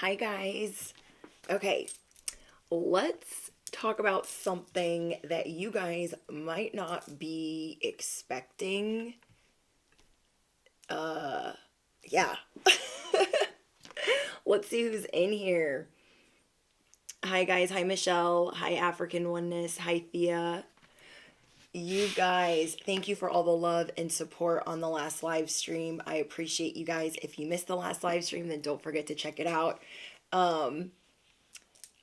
Hi, guys. Okay, let's talk about something that you guys might not be expecting. Yeah. Let's see who's in here. Hi, guys. Hi, Michelle. Hi, African Oneness. Hi, Thea. You guys, thank you for all the love and support on the last live stream. I appreciate you guys. If you missed the last live stream, then don't forget to check it out. I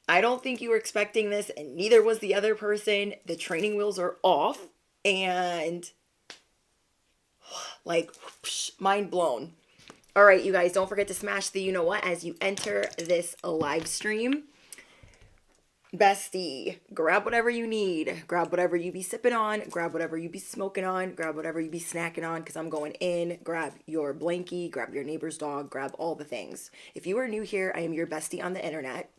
don't think you were expecting this, and neither was the other person. The training wheels are off, and like, whoosh, mind blown. All right, you guys, don't forget to smash the you know what as you enter this live stream. Bestie, grab whatever you need. Grab whatever you be sipping on. Grab whatever you be smoking on. Grab whatever you be snacking on because I'm going in. Grab your blankie. Grab your neighbor's dog. Grab all the things. If you are new here, I am your bestie on the internet.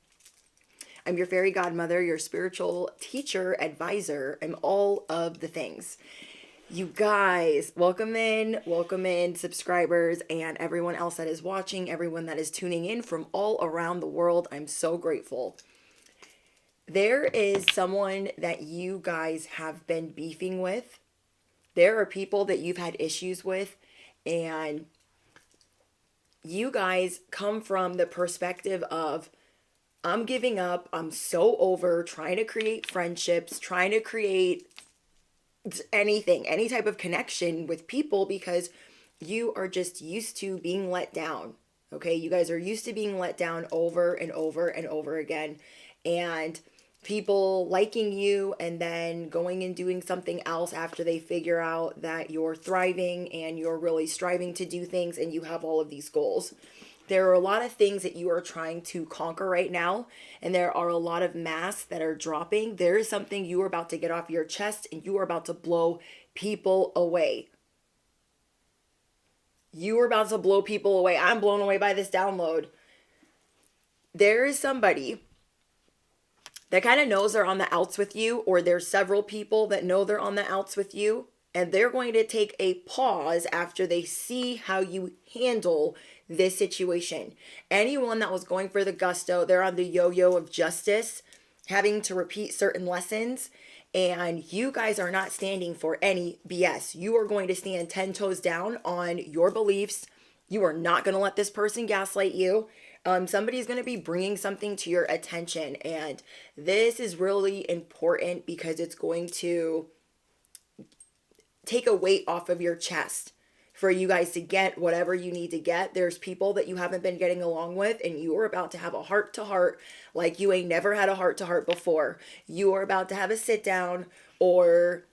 I'm your fairy godmother, your spiritual teacher, advisor. I'm all of the things. You guys, welcome in, subscribers, and everyone else that is watching, everyone that is tuning in from all around the world. I'm so grateful. There is someone that you guys have been beefing with. There are people that you've had issues with, and you guys come from the perspective of, I'm giving up. I'm so over trying to create friendships, trying to create anything, any type of connection with people because you are just used to being let down. Okay. You guys are used to being let down over and over and over again. And people liking you and then going and doing something else after they figure out that you're thriving and you're really striving to do things and you have all of these goals. There are a lot of things that you are trying to conquer right now, and there are a lot of masks that are dropping. There is something you are about to get off your chest, and you are about to blow people away. You are about to blow people away. I'm blown away by this download. There is somebody that kind of knows they're on the outs with you, or there's several people that know they're on the outs with you, and they're going to take a pause after they see how you handle this situation. Anyone that was going for the gusto, they're on the yo-yo of justice, having to repeat certain lessons, and you guys are not standing for any BS. You are going to stand 10 toes down on your beliefs. You are not going to let this person gaslight you. Somebody's going to be bringing something to your attention, and this is really important because it's going to take a weight off of your chest for you guys to get whatever you need to get. There's people that you haven't been getting along with, and you are about to have a heart to heart like you ain't never had a heart to heart before. You are about to have a sit down or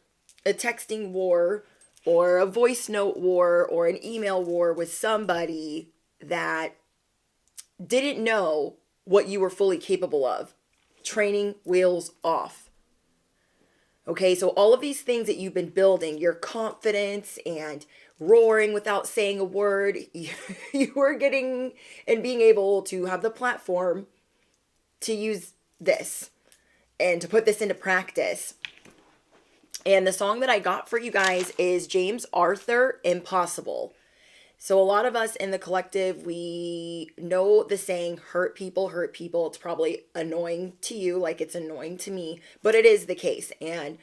a texting war or a voice note war or an email war with somebody that didn't know what you were fully capable of. Training wheels off. Okay, so all of these things that you've been building, your confidence and roaring without saying a word, you are getting and being able to have the platform to use this and to put this into practice. And the song that I got for you guys is James Arthur, Impossible. So a lot of us in the collective, we know the saying, hurt people hurt people. It's probably annoying to you like it's annoying to me, but it is the case. And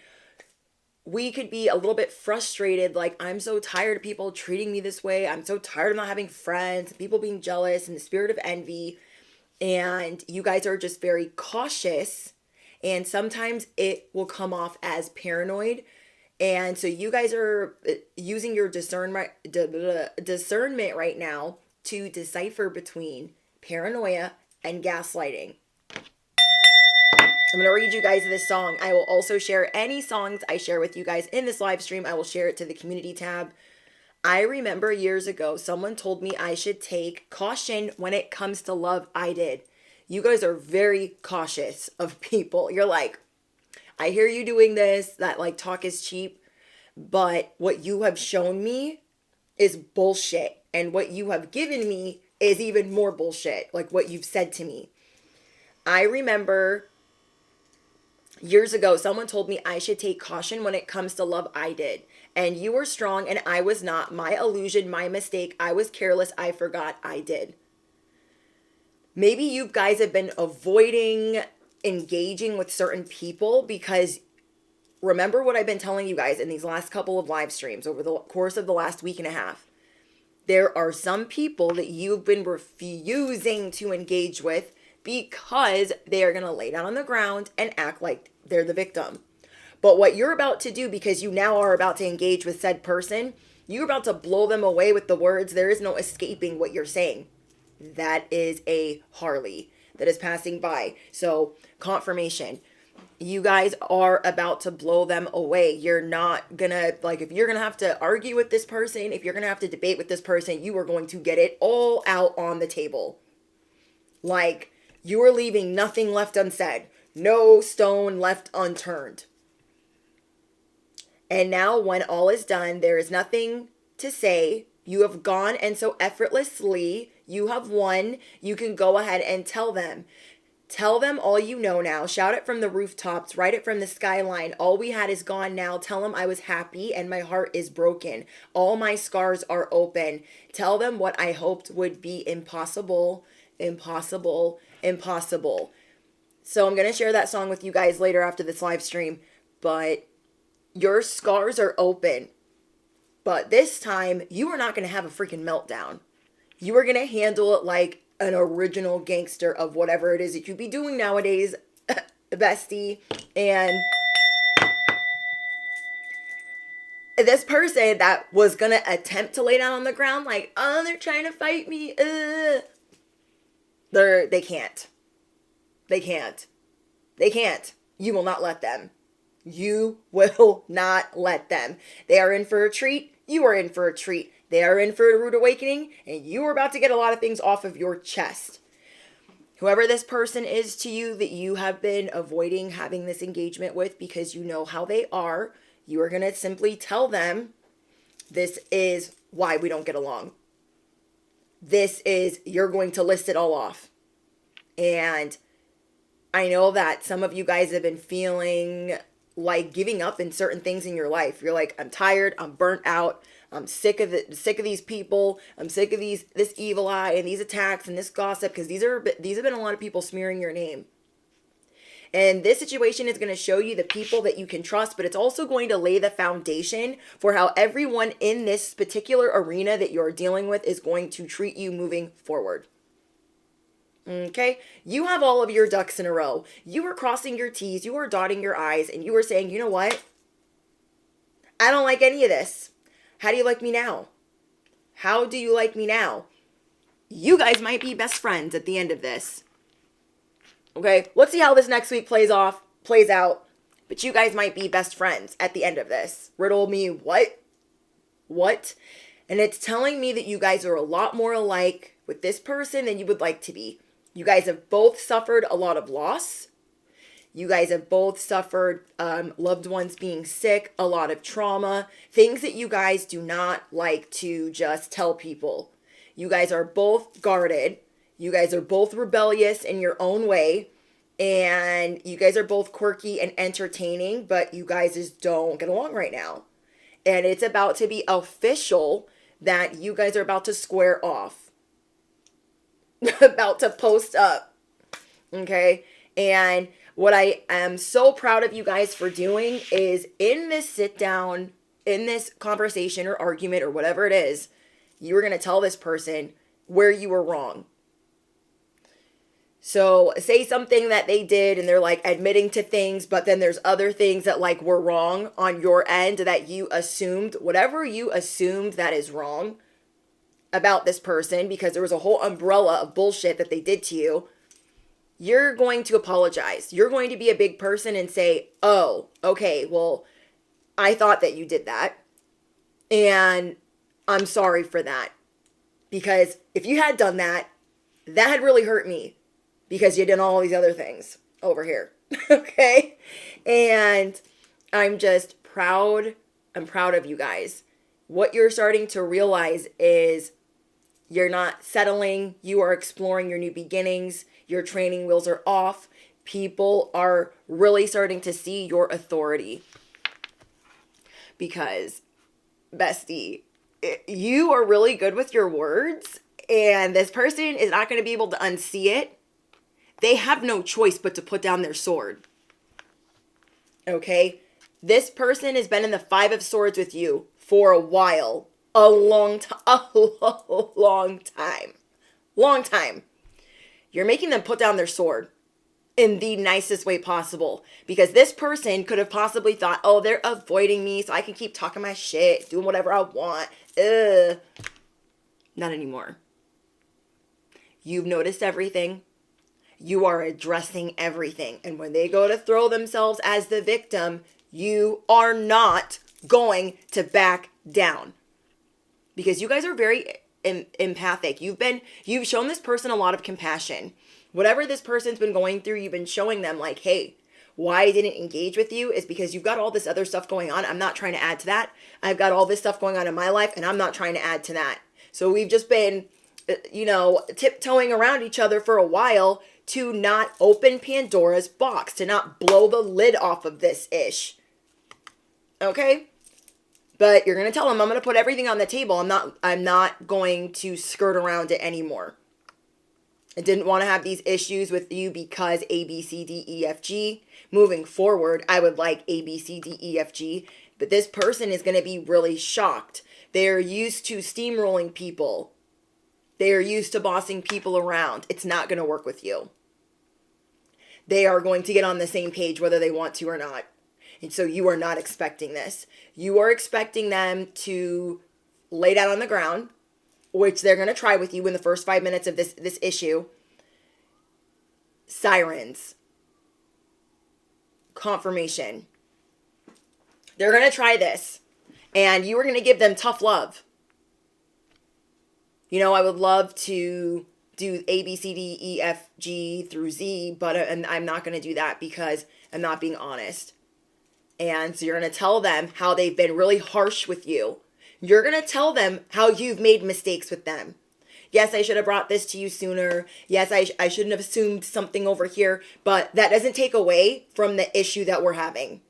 we could be a little bit frustrated, like, I'm so tired of people treating me this way. I'm so tired of not having friends, people being jealous, and the spirit of envy. And you guys are just very cautious. And sometimes it will come off as paranoid. And so you guys are using your discernment right now to decipher between paranoia and gaslighting. I'm going to read you guys this song. I will also share any songs I share with you guys in this live stream. I will share it to the community tab. I remember years ago, someone told me I should take caution when it comes to love. I did. You guys are very cautious of people. You're like, I hear you doing this, that like talk is cheap, but what you have shown me is bullshit. And what you have given me is even more bullshit, like what you've said to me. I remember years ago, someone told me I should take caution when it comes to love. I did. And you were strong and I was not. My illusion, my mistake. I was careless. I forgot. I did. Maybe you guys have been avoiding engaging with certain people because remember what I've been telling you guys in these last couple of live streams over the course of the last week and a half. There are some people that you've been refusing to engage with because they are going to lay down on the ground and act like they're the victim. But what you're about to do, because you now are about to engage with said person, you're about to blow them away with the words. There is no escaping what you're saying. That is a Harley that is passing by. So, confirmation. You guys are about to blow them away. You're not gonna, like, if you're gonna have to argue with this person, if you're gonna have to debate with this person, you are going to get it all out on the table. Like, you are leaving nothing left unsaid. No stone left unturned. And now, when all is done, there is nothing to say. You have gone, and so effortlessly, you have won. You can go ahead and tell them. Tell them all you know now. Shout it from the rooftops. Write it from the skyline. All we had is gone now. Tell them I was happy and my heart is broken. All my scars are open. Tell them what I hoped would be impossible, impossible, impossible. So I'm going to share that song with you guys later after this live stream. But your scars are open. But this time, you are not going to have a freaking meltdown. You are going to handle it like an original gangster of whatever it is that you be doing nowadays, bestie. And this person that was going to attempt to lay down on the ground like, oh, they're trying to fight me. They can't. They can't. They can't. You will not let them. You will not let them. They are in for a treat. You are in for a treat. They are in for a rude awakening, and you are about to get a lot of things off of your chest. Whoever this person is to you that you have been avoiding having this engagement with because you know how they are, you are going to simply tell them, this is why we don't get along. This is, you're going to list it all off. And I know that some of you guys have been feeling like giving up in certain things in your life. You're like, I'm tired, I'm burnt out, I'm sick of it, sick of these people, I'm sick of this evil eye and these attacks and this gossip, because these have been a lot of people smearing your name. And this situation is going to show you the people that you can trust, but it's also going to lay the foundation for how everyone in this particular arena that you're dealing with is going to treat you moving forward. Okay, you have all of your ducks in a row. You are crossing your T's, you are dotting your I's, and you are saying, you know what? I don't like any of this. How do you like me now? How do you like me now? You guys might be best friends at the end of this. Okay, let's see how this next week plays out. But you guys might be best friends at the end of this. Riddle me what? What? And it's telling me that you guys are a lot more alike with this person than you would like to be. You guys have both suffered a lot of loss. You guys have both suffered loved ones being sick, a lot of trauma, things that you guys do not like to just tell people. You guys are both guarded. You guys are both rebellious in your own way. And you guys are both quirky and entertaining, but you guys just don't get along right now. And it's about to be official that you guys are about to square off. About to post up. Okay? And what I am so proud of you guys for doing is in this sit down, in this conversation or argument or whatever it is, you were going to tell this person where you were wrong. So say something that they did and they're like admitting to things, but then there's other things that like were wrong on your end that you assumed, whatever you assumed that is wrong about this person because there was a whole umbrella of bullshit that they did to you. You're going to apologize. You're going to be a big person and say, oh, okay, well, I thought that you did that. And I'm sorry for that. Because if you had done that, that had really hurt me. Because you did all these other things over here. Okay? And I'm just proud. I'm proud of you guys. What you're starting to realize is you're not settling. You are exploring your new beginnings. Your training wheels are off. People are really starting to see your authority. Because, bestie, you are really good with your words. and this person is not going to be able to unsee it, they have no choice but to put down their sword. Okay? This person has been in the Five of Swords with you for a while. A long time. Long time. You're making them put down their sword in the nicest way possible. Because this person could have possibly thought, oh, they're avoiding me so I can keep talking my shit, doing whatever I want. Not anymore. You've noticed everything. You are addressing everything. And when they go to throw themselves as the victim, you are not going to back down. Because you guys are very empathic. You've shown this person a lot of compassion. Whatever this person's been going through, you've been showing them like, hey, why I didn't engage with you is because you've got all this other stuff going on. I'm not trying to add to that. I've got all this stuff going on in my life, and I'm not trying to add to that. So we've just been, tiptoeing around each other for a while to not open Pandora's box, to not blow the lid off of this ish. Okay? But you're going to tell them, I'm going to put everything on the table. I'm not going to skirt around it anymore. I didn't want to have these issues with you because A, B, C, D, E, F, G. Moving forward, I would like A, B, C, D, E, F, G. But this person is going to be really shocked. They're used to steamrolling people. They're used to bossing people around. It's not going to work with you. They are going to get on the same page whether they want to or not. And so you are not expecting this. You are expecting them to lay down on the ground, which they're going to try with you in the first 5 minutes of this issue. Sirens. Confirmation. They're going to try this. And you are going to give them tough love. I would love to do A, B, C, D, E, F, G through Z, but I'm not going to do that because I'm not being honest. And so you're going to tell them how they've been really harsh with you. You're going to tell them how you've made mistakes with them. Yes, I should have brought this to you sooner. Yes, I shouldn't have assumed something over here. But that doesn't take away from the issue that we're having.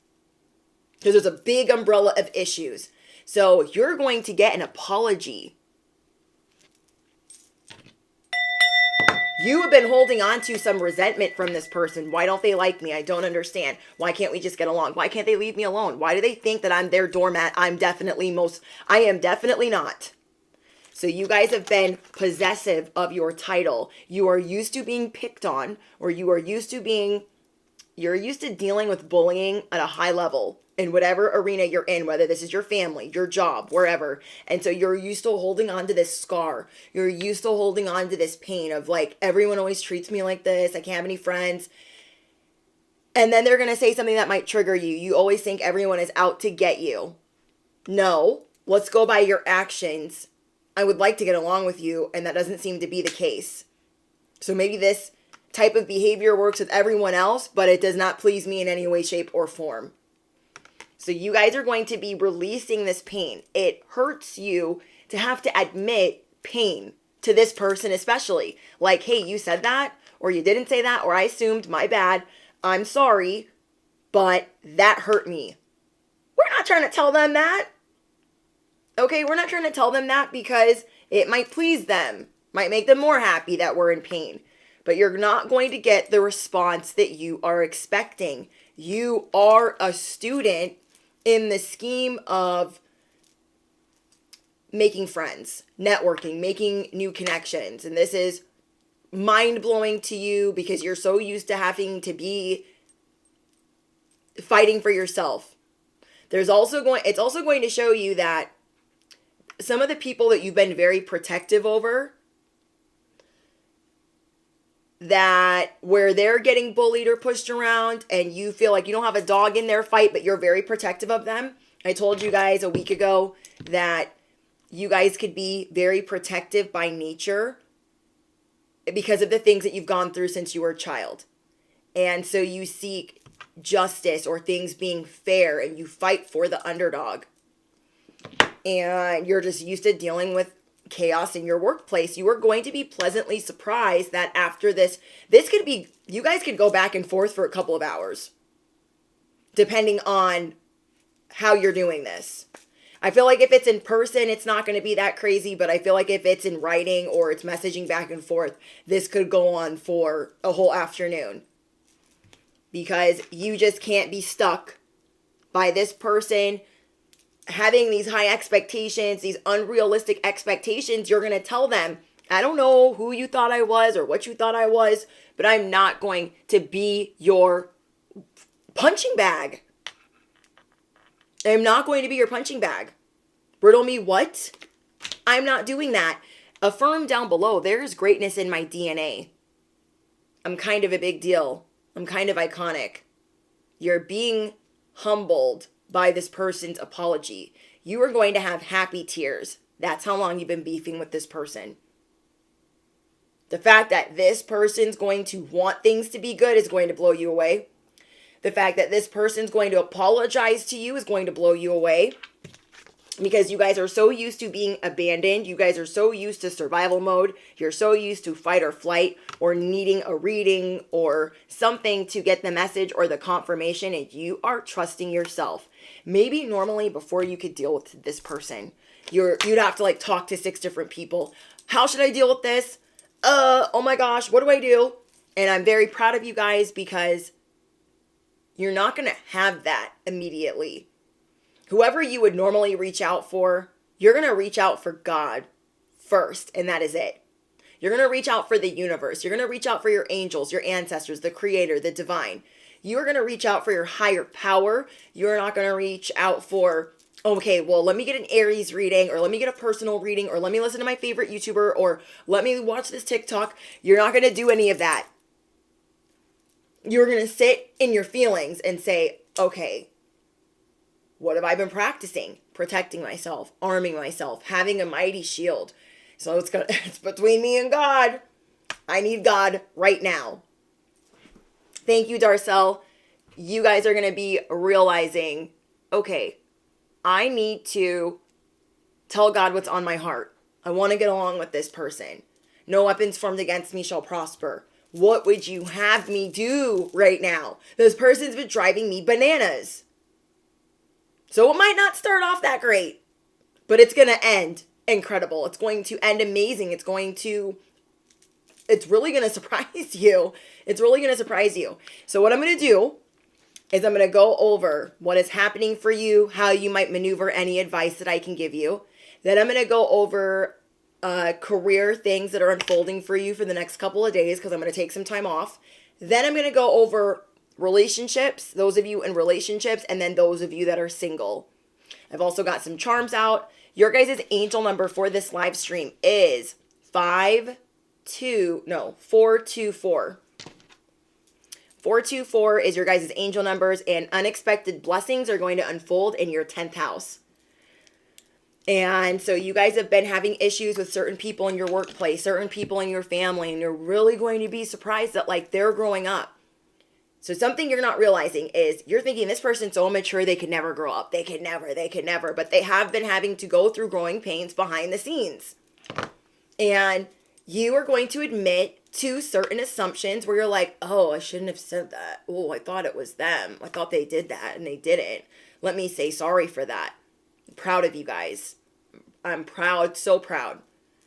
Because there's a big umbrella of issues. So you're going to get an apology. You have been holding on to some resentment from this person. Why don't they like me? I don't understand. Why can't we just get along? Why can't they leave me alone? Why do they think that I'm their doormat? I am definitely not. So you guys have been possessive of your title. You are used to being picked on, or you're used to dealing with bullying at a high level in whatever arena you're in, whether this is your family, your job, wherever. And so you're used to holding on to this scar. You're used to holding on to this pain of like, everyone always treats me like this. I can't have any friends. And then they're going to say something that might trigger you. You always think everyone is out to get you. No, let's go by your actions. I would like to get along with you, and that doesn't seem to be the case. So maybe this type of behavior works with everyone else, but it does not please me in any way, shape, or form. So you guys are going to be releasing this pain. It hurts you to have to admit pain to this person especially. Like, hey, you said that, or you didn't say that, or I assumed, my bad. I'm sorry, but that hurt me. We're not trying to tell them that. Okay, we're not trying to tell them that because it might please them. Might make them more happy that we're in pain. But you're not going to get the response that you are expecting. You are a student in the scheme of making friends, networking, making new connections. And this is mind-blowing to you because you're so used to having to be fighting for yourself. It's also going to show you that some of the people that you've been very protective over, that where they're getting bullied or pushed around and you feel like you don't have a dog in their fight, but you're very protective of them. I told you guys a week ago that you guys could be very protective by nature because of the things that you've gone through since you were a child. And so you seek justice or things being fair and you fight for the underdog. And you're just used to dealing with chaos in your workplace. You are going to be pleasantly surprised that after this could be, you guys could go back and forth for a couple of hours, depending on how you're doing this. I feel like if it's in person, it's not going to be that crazy, but I feel like if it's in writing or it's messaging back and forth, this could go on for a whole afternoon. Because you just can't be stuck by this person having these high expectations, these unrealistic expectations. You're going to tell them, I don't know who you thought I was or what you thought I was, but I'm not going to be your punching bag. I'm not going to be your punching bag. Riddle me what? I'm not doing that. Affirm down below, there's greatness in my DNA. I'm kind of a big deal. I'm kind of iconic. You're being humbled by this person's apology. You are going to have happy tears. That's how long you've been beefing with this person. The fact that this person's going to want things to be good is going to blow you away. The fact that this person's going to apologize to you is going to blow you away. Because you guys are so used to being abandoned. You guys are so used to survival mode. You're so used to fight or flight or needing a reading or something to get the message or the confirmation. And you are trusting yourself. Maybe normally before you could deal with this person, you'd have to like talk to 6 different people. How should I deal with this? Oh my gosh, what do I do? And I'm very proud of you guys because you're not going to have that immediately. Whoever you would normally reach out for, you're going to reach out for God first, and that is it. You're going to reach out for the universe. You're going to reach out for your angels, your ancestors, the creator, the divine. You're going to reach out for your higher power. You're not going to reach out for, okay, well, let me get an Aries reading, or let me get a personal reading, or let me listen to my favorite YouTuber, or let me watch this TikTok. You're not going to do any of that. You're going to sit in your feelings and say, okay, what have I been practicing? Protecting myself, arming myself, having a mighty shield. So it's between me and God. I need God right now. Thank you, Darcel. You guys are going to be realizing, okay, I need to tell God what's on my heart. I want to get along with this person. No weapons formed against me shall prosper. What would you have me do right now? This person's been driving me bananas. So it might not start off that great, but it's going to end incredible. It's going to end amazing. It's really going to surprise you. It's really going to surprise you. So what I'm going to do is I'm going to go over what is happening for you, how you might maneuver any advice that I can give you. Then I'm going to go over career things that are unfolding for you for the next couple of days because I'm going to take some time off. Then I'm going to go over relationships, those of you in relationships, and then those of you that are single. I've also got some charms out. Your guys' angel number for this live stream is 424. 424 is your guys' angel numbers, and unexpected blessings are going to unfold in your 10th house. And so you guys have been having issues with certain people in your workplace, certain people in your family, and you're really going to be surprised that like they're growing up. So something you're not realizing is you're thinking this person's so immature they could never grow up. They could never. But they have been having to go through growing pains behind the scenes. And you are going to admit to certain assumptions where you're like, oh, I shouldn't have said that. Oh, I thought it was them. I thought they did that and they didn't. Let me say sorry for that. I'm proud of you guys. I'm proud, so proud.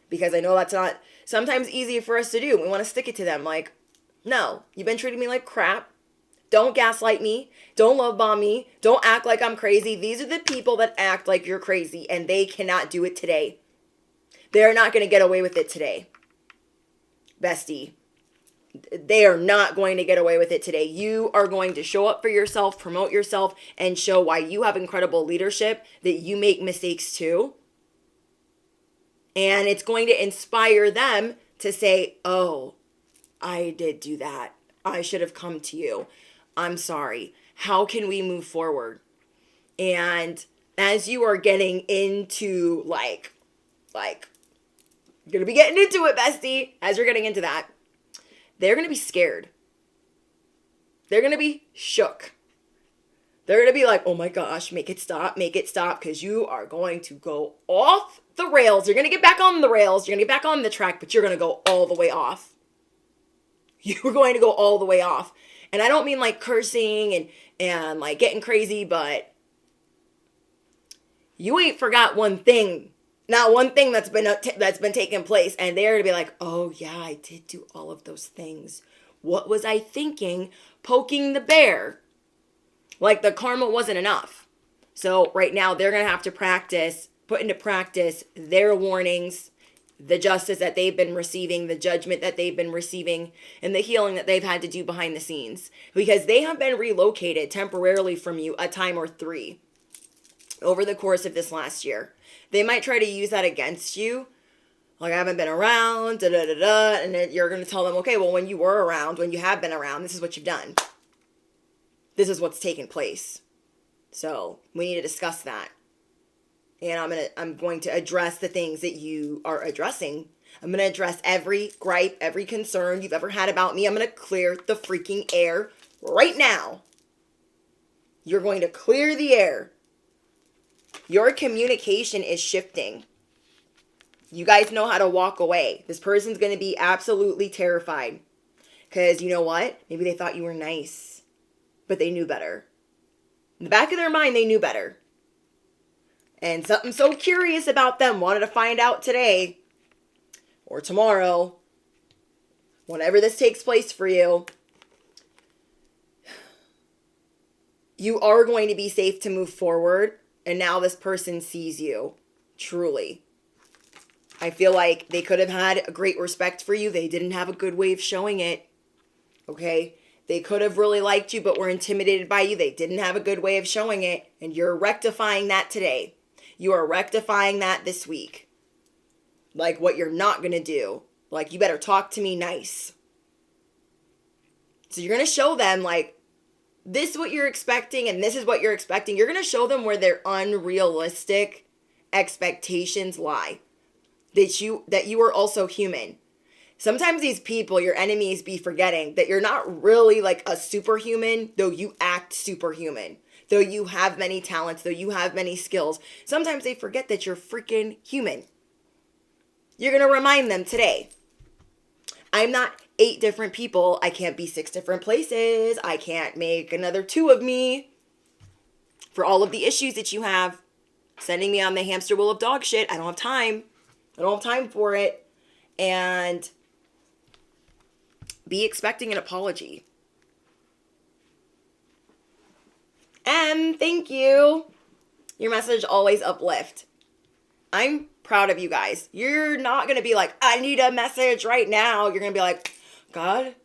Because I know that's not sometimes easy for us to do. We want to stick it to them like, no, you've been treating me like crap. Don't gaslight me. Don't love bomb me. Don't act like I'm crazy. These are the people that act like you're crazy, and they cannot do it today. They're not going to get away with it today. Bestie, they are not going to get away with it today. You are going to show up for yourself, promote yourself, and show why you have incredible leadership, that you make mistakes too. And it's going to inspire them to say, oh, I did do that. I should have come to you. I'm sorry. How can we move forward? And as you are getting into like, you're going to be getting into it, bestie. As you're getting into that, they're going to be scared. They're going to be shook. They're going to be like, oh my gosh, make it stop, because you are going to go off the rails. You're going to get back on the rails. You're going to get back on the track, but you're going to go all the way off. You're going to go all the way off. And I don't mean like cursing and like getting crazy, but You ain't forgot one thing. Not one thing that's been taking place. And they're to be like, oh yeah, I did do all of those things. What was I thinking? Poking the bear. Like the karma wasn't enough. So right now they're going to have to put into practice their warnings, the justice that they've been receiving, the judgment that they've been receiving, and the healing that they've had to do behind the scenes. Because they have been relocated temporarily from you a time or 3 over the course of this last year. They might try to use that against you. Like, I haven't been around, and then you're going to tell them, okay, well, when you were around, when you have been around, this is what you've done. This is what's taken place. So we need to discuss that. And I'm going to address the things that you are addressing. I'm going to address every gripe, every concern you've ever had about me. I'm going to clear the freaking air right now. You're going to clear the air. Your communication is shifting. You guys know how to walk away. This person's going to be absolutely terrified. Because you know what? Maybe they thought you were nice. But they knew better. In the back of their mind, they knew better. And something so curious about them wanted to find out today. Or tomorrow. Whenever this takes place for you. You are going to be safe to move forward. And now this person sees you. Truly. I feel like they could have had a great respect for you. They didn't have a good way of showing it. Okay? They could have really liked you, but were intimidated by you. They didn't have a good way of showing it. And you're rectifying that today. You are rectifying that this week. Like what you're not going to do. Like, you better talk to me nice. So you're going to show them, like, this is what you're expecting and this is what you're expecting. You're going to show them where their unrealistic expectations lie. That you are also human. Sometimes these people, your enemies, be forgetting that you're not really like a superhuman, though you act superhuman. Though you have many talents, though you have many skills. Sometimes they forget that you're freaking human. You're going to remind them today. I'm not 8 different people. I can't be 6 different places. I can't make another 2 of me. For all of the issues that you have, sending me on the hamster wheel of dog shit, I don't have time. I don't have time for it. And be expecting an apology. Thank you. Your message always uplift. I'm proud of you guys. You're not going to be like, I need a message right now. You're going to be like, God,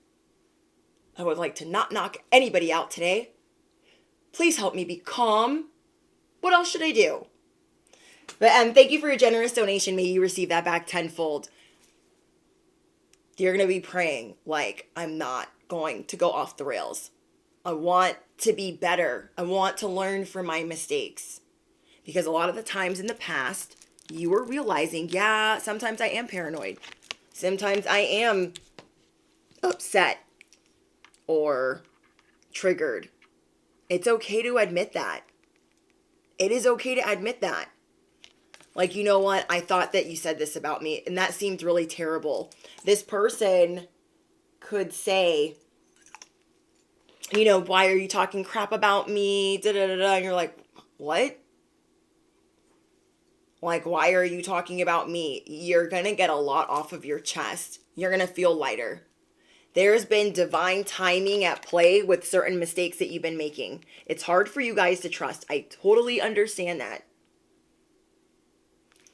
I would like to not knock anybody out today. Please help me be calm. What else should I do? But thank you for your generous donation. May you receive that back tenfold. You're going to be praying like, I'm not going to go off the rails. I want to be better. I want to learn from my mistakes. Because a lot of the times in the past, you were realizing, yeah, sometimes I am paranoid. Sometimes I am upset or triggered. It's okay to admit that. It is okay to admit that. Like, you know what? I thought that you said this about me, and that seemed really terrible. This person could say, you know, why are you talking crap about me? Da-da-da-da. And you're like, what? Like, why are you talking about me? You're going to get a lot off of your chest. You're going to feel lighter. There's been divine timing at play with certain mistakes that you've been making. It's hard for you guys to trust. I totally understand that.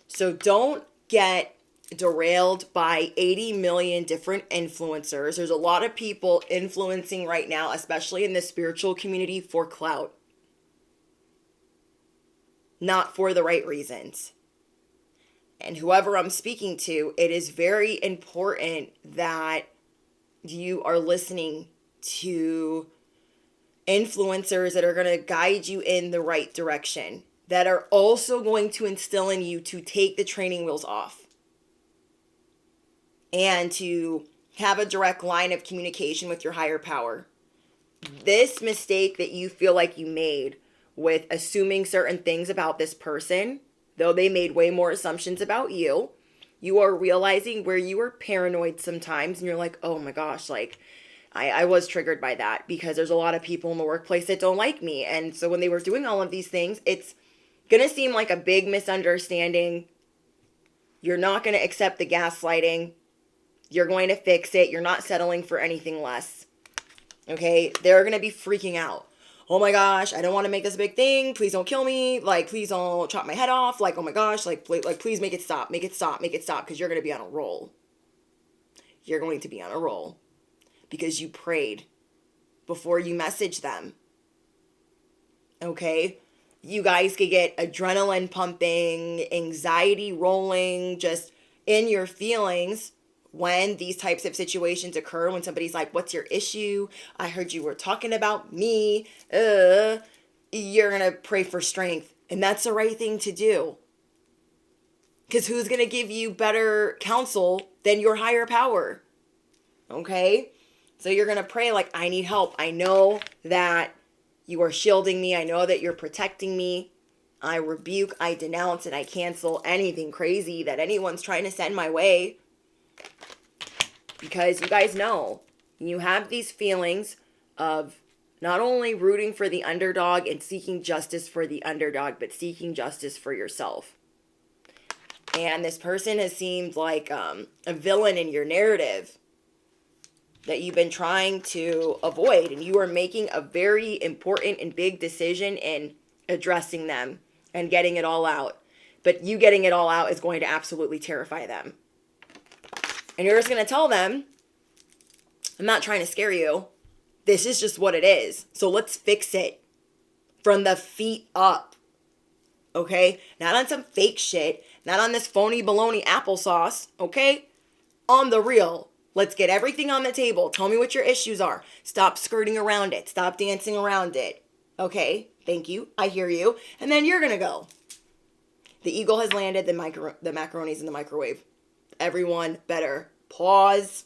So don't get derailed by 80 million different influencers. There's a lot of people influencing right now, especially in the spiritual community, for clout. Not for the right reasons. And whoever I'm speaking to, it is very important that you are listening to influencers that are going to guide you in the right direction, that are also going to instill in you to take the training wheels off and to have a direct line of communication with your higher power. This mistake that you feel like you made with assuming certain things about this person, though they made way more assumptions about you, you are realizing where you were paranoid sometimes and you're like, oh my gosh, like I was triggered by that because there's a lot of people in the workplace that don't like me. And so when they were doing all of these things, Gonna seem like a big misunderstanding. You're not gonna accept the gaslighting. You're going to fix it. You're not settling for anything less. Okay? They're gonna be freaking out. Oh my gosh, I don't want to make this a big thing. Please don't kill me. Like, please don't chop my head off. Like, oh my gosh, like please make it stop. Make it stop. Make it stop. Because you're going to be on a roll. You're going to be on a roll. Because you prayed before you messaged them. Okay? You guys could get adrenaline pumping, anxiety rolling, just in your feelings when these types of situations occur, when somebody's like, what's your issue? I heard you were talking about me. You're going to pray for strength. And that's the right thing to do. Because who's going to give you better counsel than your higher power? Okay? So you're going to pray like, I need help. I know that you are shielding me. I know that you're protecting me. I rebuke, I denounce, and I cancel anything crazy that anyone's trying to send my way. Because you guys know, you have these feelings of not only rooting for the underdog and seeking justice for the underdog, but seeking justice for yourself. And this person has seemed like a villain in your narrative that you've been trying to avoid. And you are making a very important and big decision in addressing them and getting it all out. But you getting it all out is going to absolutely terrify them. And you're just going to tell them, I'm not trying to scare you. This is just what it is. So let's fix it from the feet up. Okay? Not on some fake shit. Not on this phony baloney applesauce. Okay? On the real. Let's get everything on the table. Tell me what your issues are. Stop skirting around it. Stop dancing around it. Okay? Thank you. I hear you. And then you're going to go. The eagle has landed. The macaroni's in the microwave. Everyone better pause.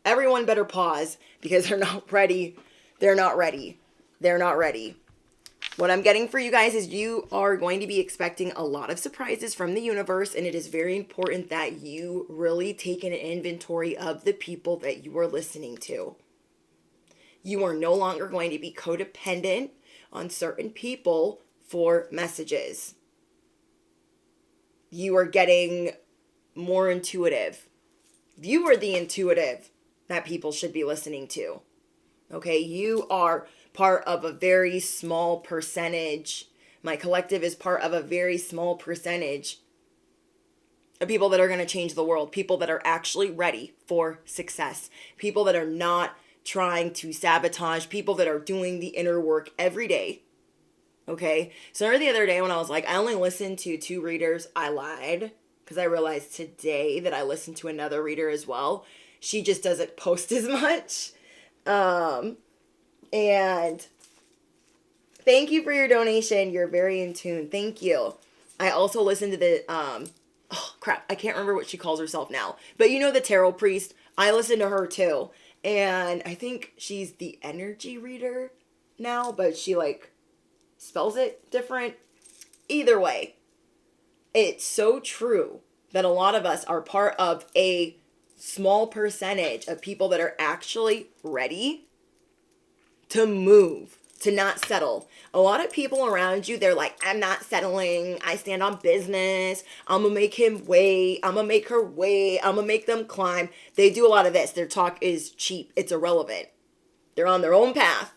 Everyone better pause because they're not ready. They're not ready. They're not ready. What I'm getting for you guys is you are going to be expecting a lot of surprises from the universe, and it is very important that you really take an inventory of the people that you are listening to. You are no longer going to be codependent on certain people for messages. You are getting more intuitive. You are the intuitive that people should be listening to. Okay, you are part of a very small percentage. My collective is part of a very small percentage of people that are going to change the world. People that are actually ready for success. People that are not trying to sabotage. People that are doing the inner work every day. Okay, so the other day when I was like, I only listened to 2 readers, I lied. Because I realized today that I listened to another reader as well. She just doesn't post as much. And thank you for your donation. You're very in tune. Thank you. I also listened to the, I can't remember what she calls herself now. But you know the tarot priest? I listened to her too. And I think she's the energy reader now. But she spells it different. Either way. It's so true that a lot of us are part of a small percentage of people that are actually ready to move, to not settle. A lot of people around you, they're like, I'm not settling. I stand on business. I'm going to make him wait. I'm going to make her wait. I'm going to make them climb. They do a lot of this. Their talk is cheap. It's irrelevant. They're on their own path.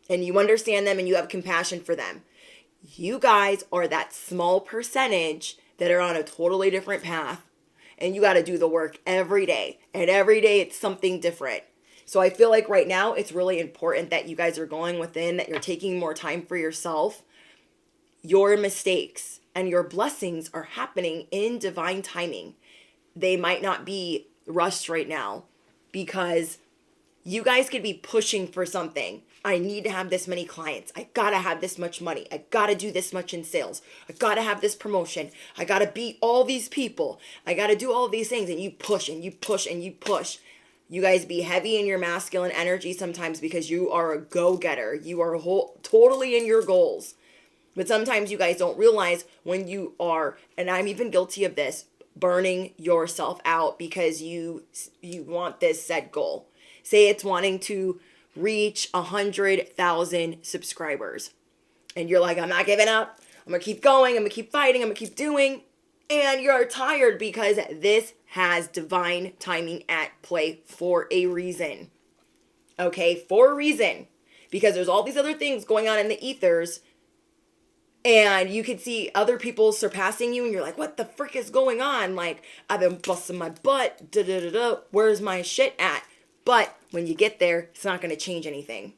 And you understand them and you have compassion for them. You guys are that small percentage that are on a totally different path. And you got to do the work every day. And every day it's something different. So I feel like right now it's really important that you guys are going within, that you're taking more time for yourself. Your mistakes and your blessings are happening in divine timing. They might not be rushed right now because you guys could be pushing for something. I need to have this many clients. I gotta have this much money. I gotta do this much in sales. I gotta have this promotion. I gotta beat all these people. I gotta do all of these things. And you push and you push and you push. You guys be heavy in your masculine energy sometimes because you are a go-getter. You are totally in your goals. But sometimes you guys don't realize when you are, and I'm even guilty of this, burning yourself out because you want this set goal. Say it's wanting to reach 100,000 subscribers. And you're like, I'm not giving up. I'm going to keep going. I'm going to keep fighting. I'm going to keep doing. And you're tired because this has divine timing at play for a reason. Okay, for a reason. Because there's all these other things going on in the ethers. And you can see other people surpassing you. And you're like, what the frick is going on? Like, I've been busting my butt. Da, da, da, da. Where's my shit at? But when you get there, it's not going to change anything.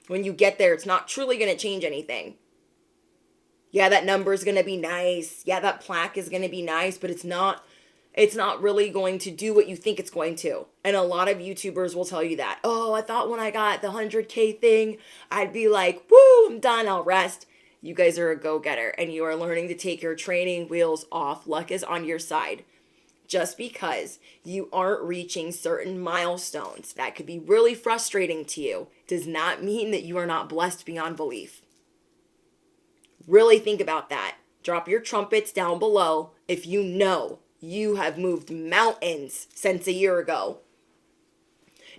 When you get there, it's not truly going to change anything. Yeah, that number is going to be nice. Yeah, that plaque is going to be nice, but it's not really going to do what you think it's going to. And a lot of YouTubers will tell you that. Oh, I thought when I got the 100K thing, I'd be like, woo, I'm done, I'll rest. You guys are a go-getter and you are learning to take your training wheels off. Luck is on your side. Just because you aren't reaching certain milestones that could be really frustrating to you does not mean that you are not blessed beyond belief. Really think about that. Drop your trumpets down below if you know you have moved mountains since a year ago.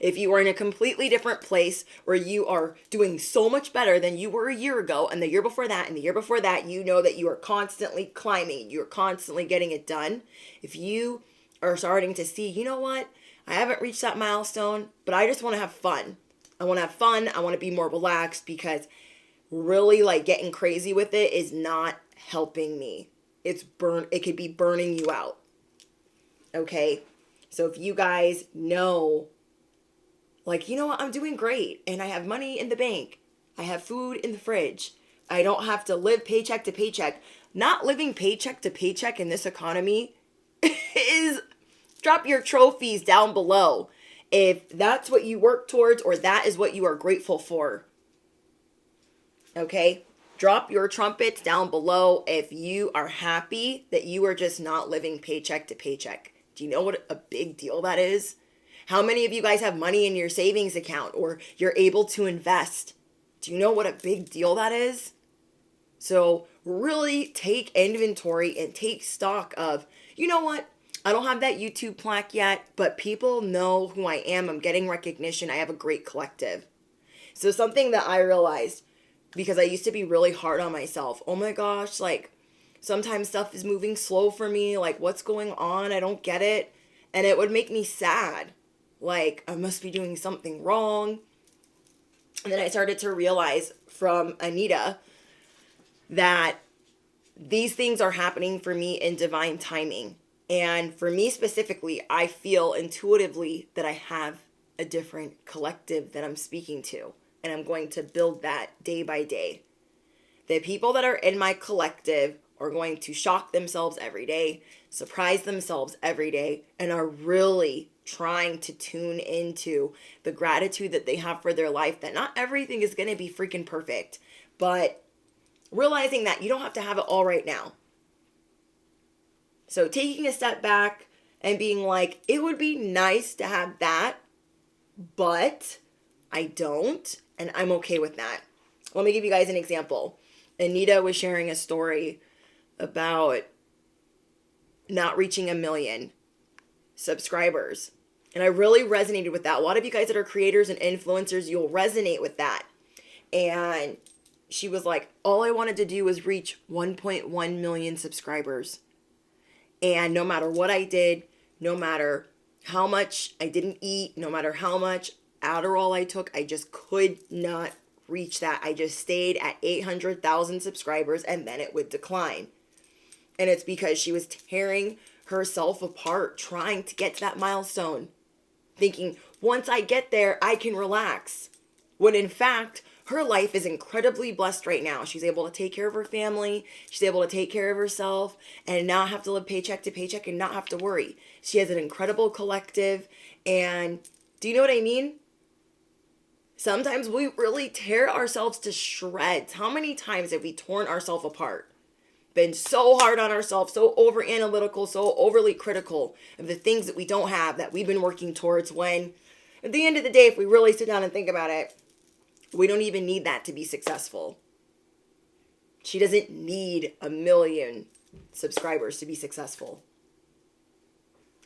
If you are in a completely different place where you are doing so much better than you were a year ago and the year before that and the year before that, you know that you are constantly climbing. You're constantly getting it done. If you are starting to see, you know what? I haven't reached that milestone, but I just want to have fun. I want to have fun. I want to be more relaxed because really like getting crazy with it is not helping me. It could be burning you out. Okay? So if you guys know, like, you know what, I'm doing great and I have money in the bank. I have food in the fridge. I don't have to live paycheck to paycheck. Not living paycheck to paycheck in this economy is, drop your trophies down below if that's what you work towards or that is what you are grateful for. Okay? Drop your trumpets down below if you are happy that you are just not living paycheck to paycheck. Do you know what a big deal that is? How many of you guys have money in your savings account or you're able to invest? Do you know what a big deal that is? So really take inventory and take stock of, you know what? I don't have that YouTube plaque yet, but people know who I am. I'm getting recognition. I have a great collective. So something that I realized, because I used to be really hard on myself. Oh my gosh, like sometimes stuff is moving slow for me. Like what's going on? I don't get it. And it would make me sad. Like I must be doing something wrong. And then I started to realize from Anita that these things are happening for me in divine timing. And for me specifically, I feel intuitively that I have a different collective that I'm speaking to. And I'm going to build that day by day. The people that are in my collective are going to shock themselves every day, surprise themselves every day, and are really trying to tune into the gratitude that they have for their life, that not everything is going to be freaking perfect, but realizing that you don't have to have it all right now. So taking a step back and being like, it would be nice to have that, but I don't. And I'm okay with that. Let me give you guys an example. Anita was sharing a story about not reaching 1 million subscribers. And I really resonated with that. A lot of you guys that are creators and influencers, you'll resonate with that. And she was like, all I wanted to do was reach 1.1 million subscribers. And no matter what I did, no matter how much I didn't eat, no matter how much Adderall I took, I just could not reach that. I just stayed at 800,000 subscribers and then it would decline. And it's because she was tearing herself apart trying to get to that milestone, thinking once I get there, I can relax. When in fact, her life is incredibly blessed right now. She's able to take care of her family. She's able to take care of herself and not have to live paycheck to paycheck and not have to worry. She has an incredible collective. And do you know what I mean? Sometimes we really tear ourselves to shreds. How many times have we torn ourselves apart? Been so hard on ourselves, so over analytical, so overly critical of the things that we don't have that we've been working towards, when at the end of the day, if we really sit down and think about it, we don't even need that to be successful. She doesn't need 1 million subscribers to be successful.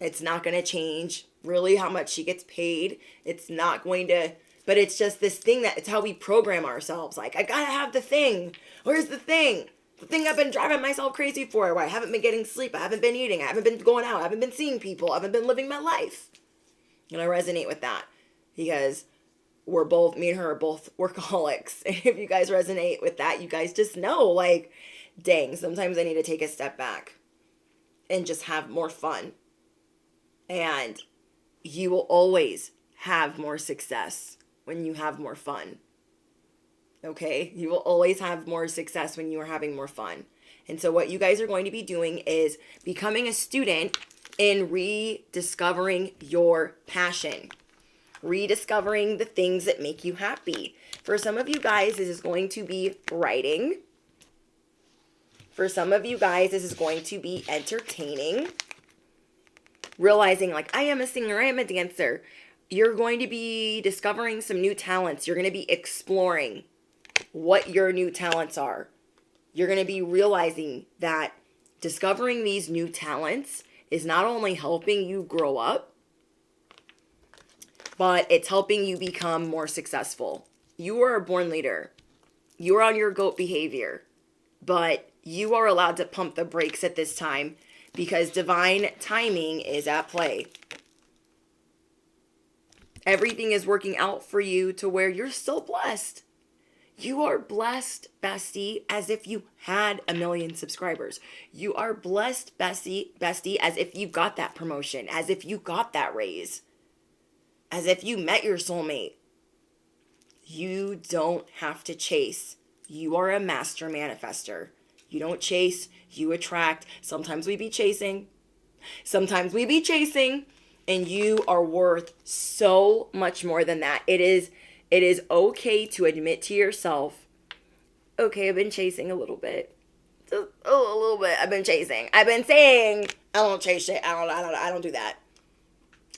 It's not going to change really how much she gets paid. It's not going to, but it's just this thing that it's how we program ourselves. Like, I got to have the thing. Where's the thing? The thing I've been driving myself crazy for, where I haven't been getting sleep, I haven't been eating, I haven't been going out, I haven't been seeing people, I haven't been living my life. And I resonate with that because me and her are both workaholics. And if you guys resonate with that, you guys just know, like, dang, sometimes I need to take a step back and just have more fun. And you will always have more success when you have more fun. Okay? You will always have more success when you are having more fun. And so what you guys are going to be doing is becoming a student in rediscovering your passion. Rediscovering the things that make you happy. For some of you guys, this is going to be writing. For some of you guys, this is going to be entertaining. Realizing, like, I am a singer, I am a dancer. You're going to be discovering some new talents. You're going to be exploring what your new talents are. You're going to be realizing that discovering these new talents is not only helping you grow up, but it's helping you become more successful. You are a born leader. You are on your GOAT behavior, but you are allowed to pump the brakes at this time because divine timing is at play. Everything is working out for you to where you're still blessed. You are blessed, bestie, as if you had 1 million subscribers. You are blessed, bestie, as if you got that promotion, as if you got that raise, as if you met your soulmate. You don't have to chase. You are a master manifester. You don't chase, you attract. Sometimes we be chasing. And you are worth so much more than that. It is okay to admit to yourself, okay, I've been chasing a little bit. Just a little bit. I've been chasing. I've been saying I don't chase shit. I don't do that.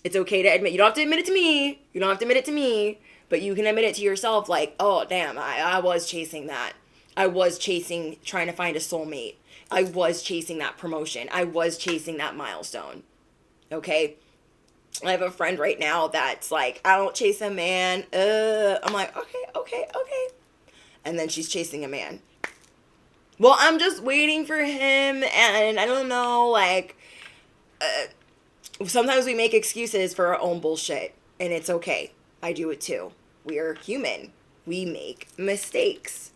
It's okay to admit. You don't have to admit it to me. But you can admit it to yourself, like, oh, damn, I was chasing that. I was trying to find a soulmate. I was chasing that promotion. I was chasing that milestone. Okay? I have a friend right now that's like, I don't chase a man. I'm like, okay. And then she's chasing a man. Well, I'm just waiting for him, and I don't know, like, sometimes we make excuses for our own bullshit, and it's okay. I do it too. We are human. We make mistakes.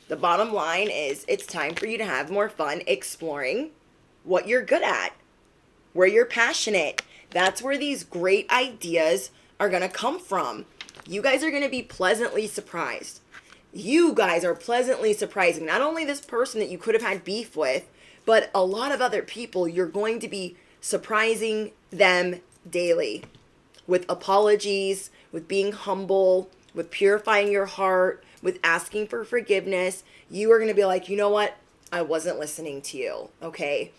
The bottom line is it's time for you to have more fun exploring what you're good at, where you're passionate. That's where these great ideas are going to come from. You guys are going to be pleasantly surprised. You guys are pleasantly surprising. Not only this person that you could have had beef with, but a lot of other people. You're going to be surprising them daily with apologies, with being humble, with purifying your heart, with asking for forgiveness. You are going to be like, you know what? I wasn't listening to you, okay?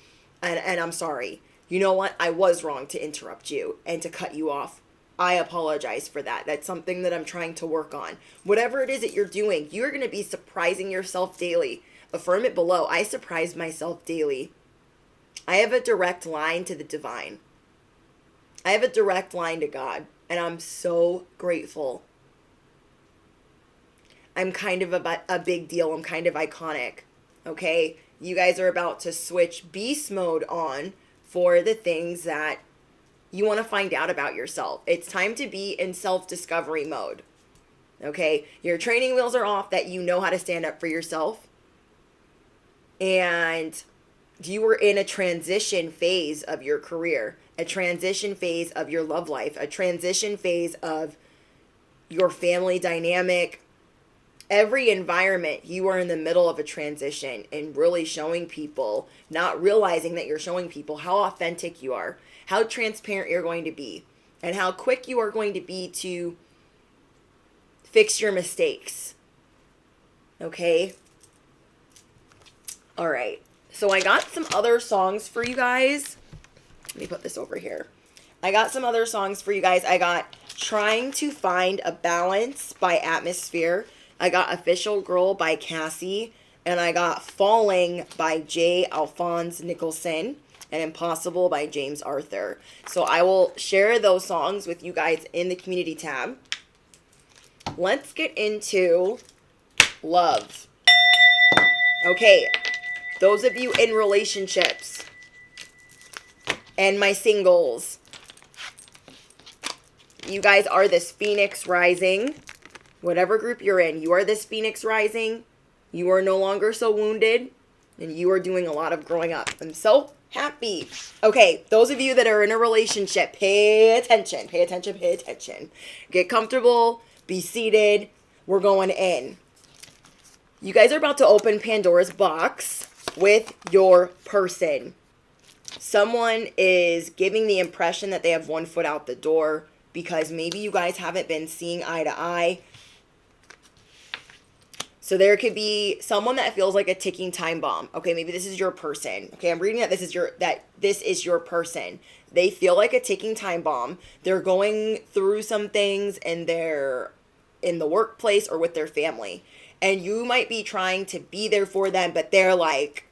And I'm sorry. You know what? I was wrong to interrupt you and to cut you off. I apologize for that. That's something that I'm trying to work on. Whatever it is that you're doing, you're going to be surprising yourself daily. Affirm it below. I surprise myself daily. I have a direct line to the divine. I have a direct line to God, and I'm so grateful. I'm kind of a big deal. I'm kind of iconic, okay? You guys are about to switch beast mode on for the things that you want to find out about yourself. It's time to be in self-discovery mode, okay? Your training wheels are off, that you know how to stand up for yourself. And you were in a transition phase of your career, a transition phase of your love life, a transition phase of your family dynamic. Every environment, you are in the middle of a transition and really showing people, not realizing that you're showing people how authentic you are, how transparent you're going to be, and how quick you are going to be to fix your mistakes. Okay? All right. So I got some other songs for you guys. Let me put this over here. I got some other songs for you guys. I got Trying to Find a Balance by Atmosphere. I got Official Girl by Cassie. And I got Falling by J. Alphonse Nicholson. And Impossible by James Arthur. So I will share those songs with you guys in the community tab. Let's get into love. Okay. Those of you in relationships and my singles, you guys are this Phoenix rising. Whatever group you're in, you are this Phoenix rising. You are no longer so wounded, and you are doing a lot of growing up. I'm so happy. Okay, those of you that are in a relationship, pay attention, pay attention, pay attention. Get comfortable, be seated. We're going in. You guys are about to open Pandora's box with your person. Someone is giving the impression that they have one foot out the door because maybe you guys haven't been seeing eye to eye. So there could be someone that feels like a ticking time bomb. Okay, maybe this is your person. Okay, I'm reading that this is your person. They feel like a ticking time bomb. They're going through some things and they're in the workplace or with their family. And you might be trying to be there for them, but they're like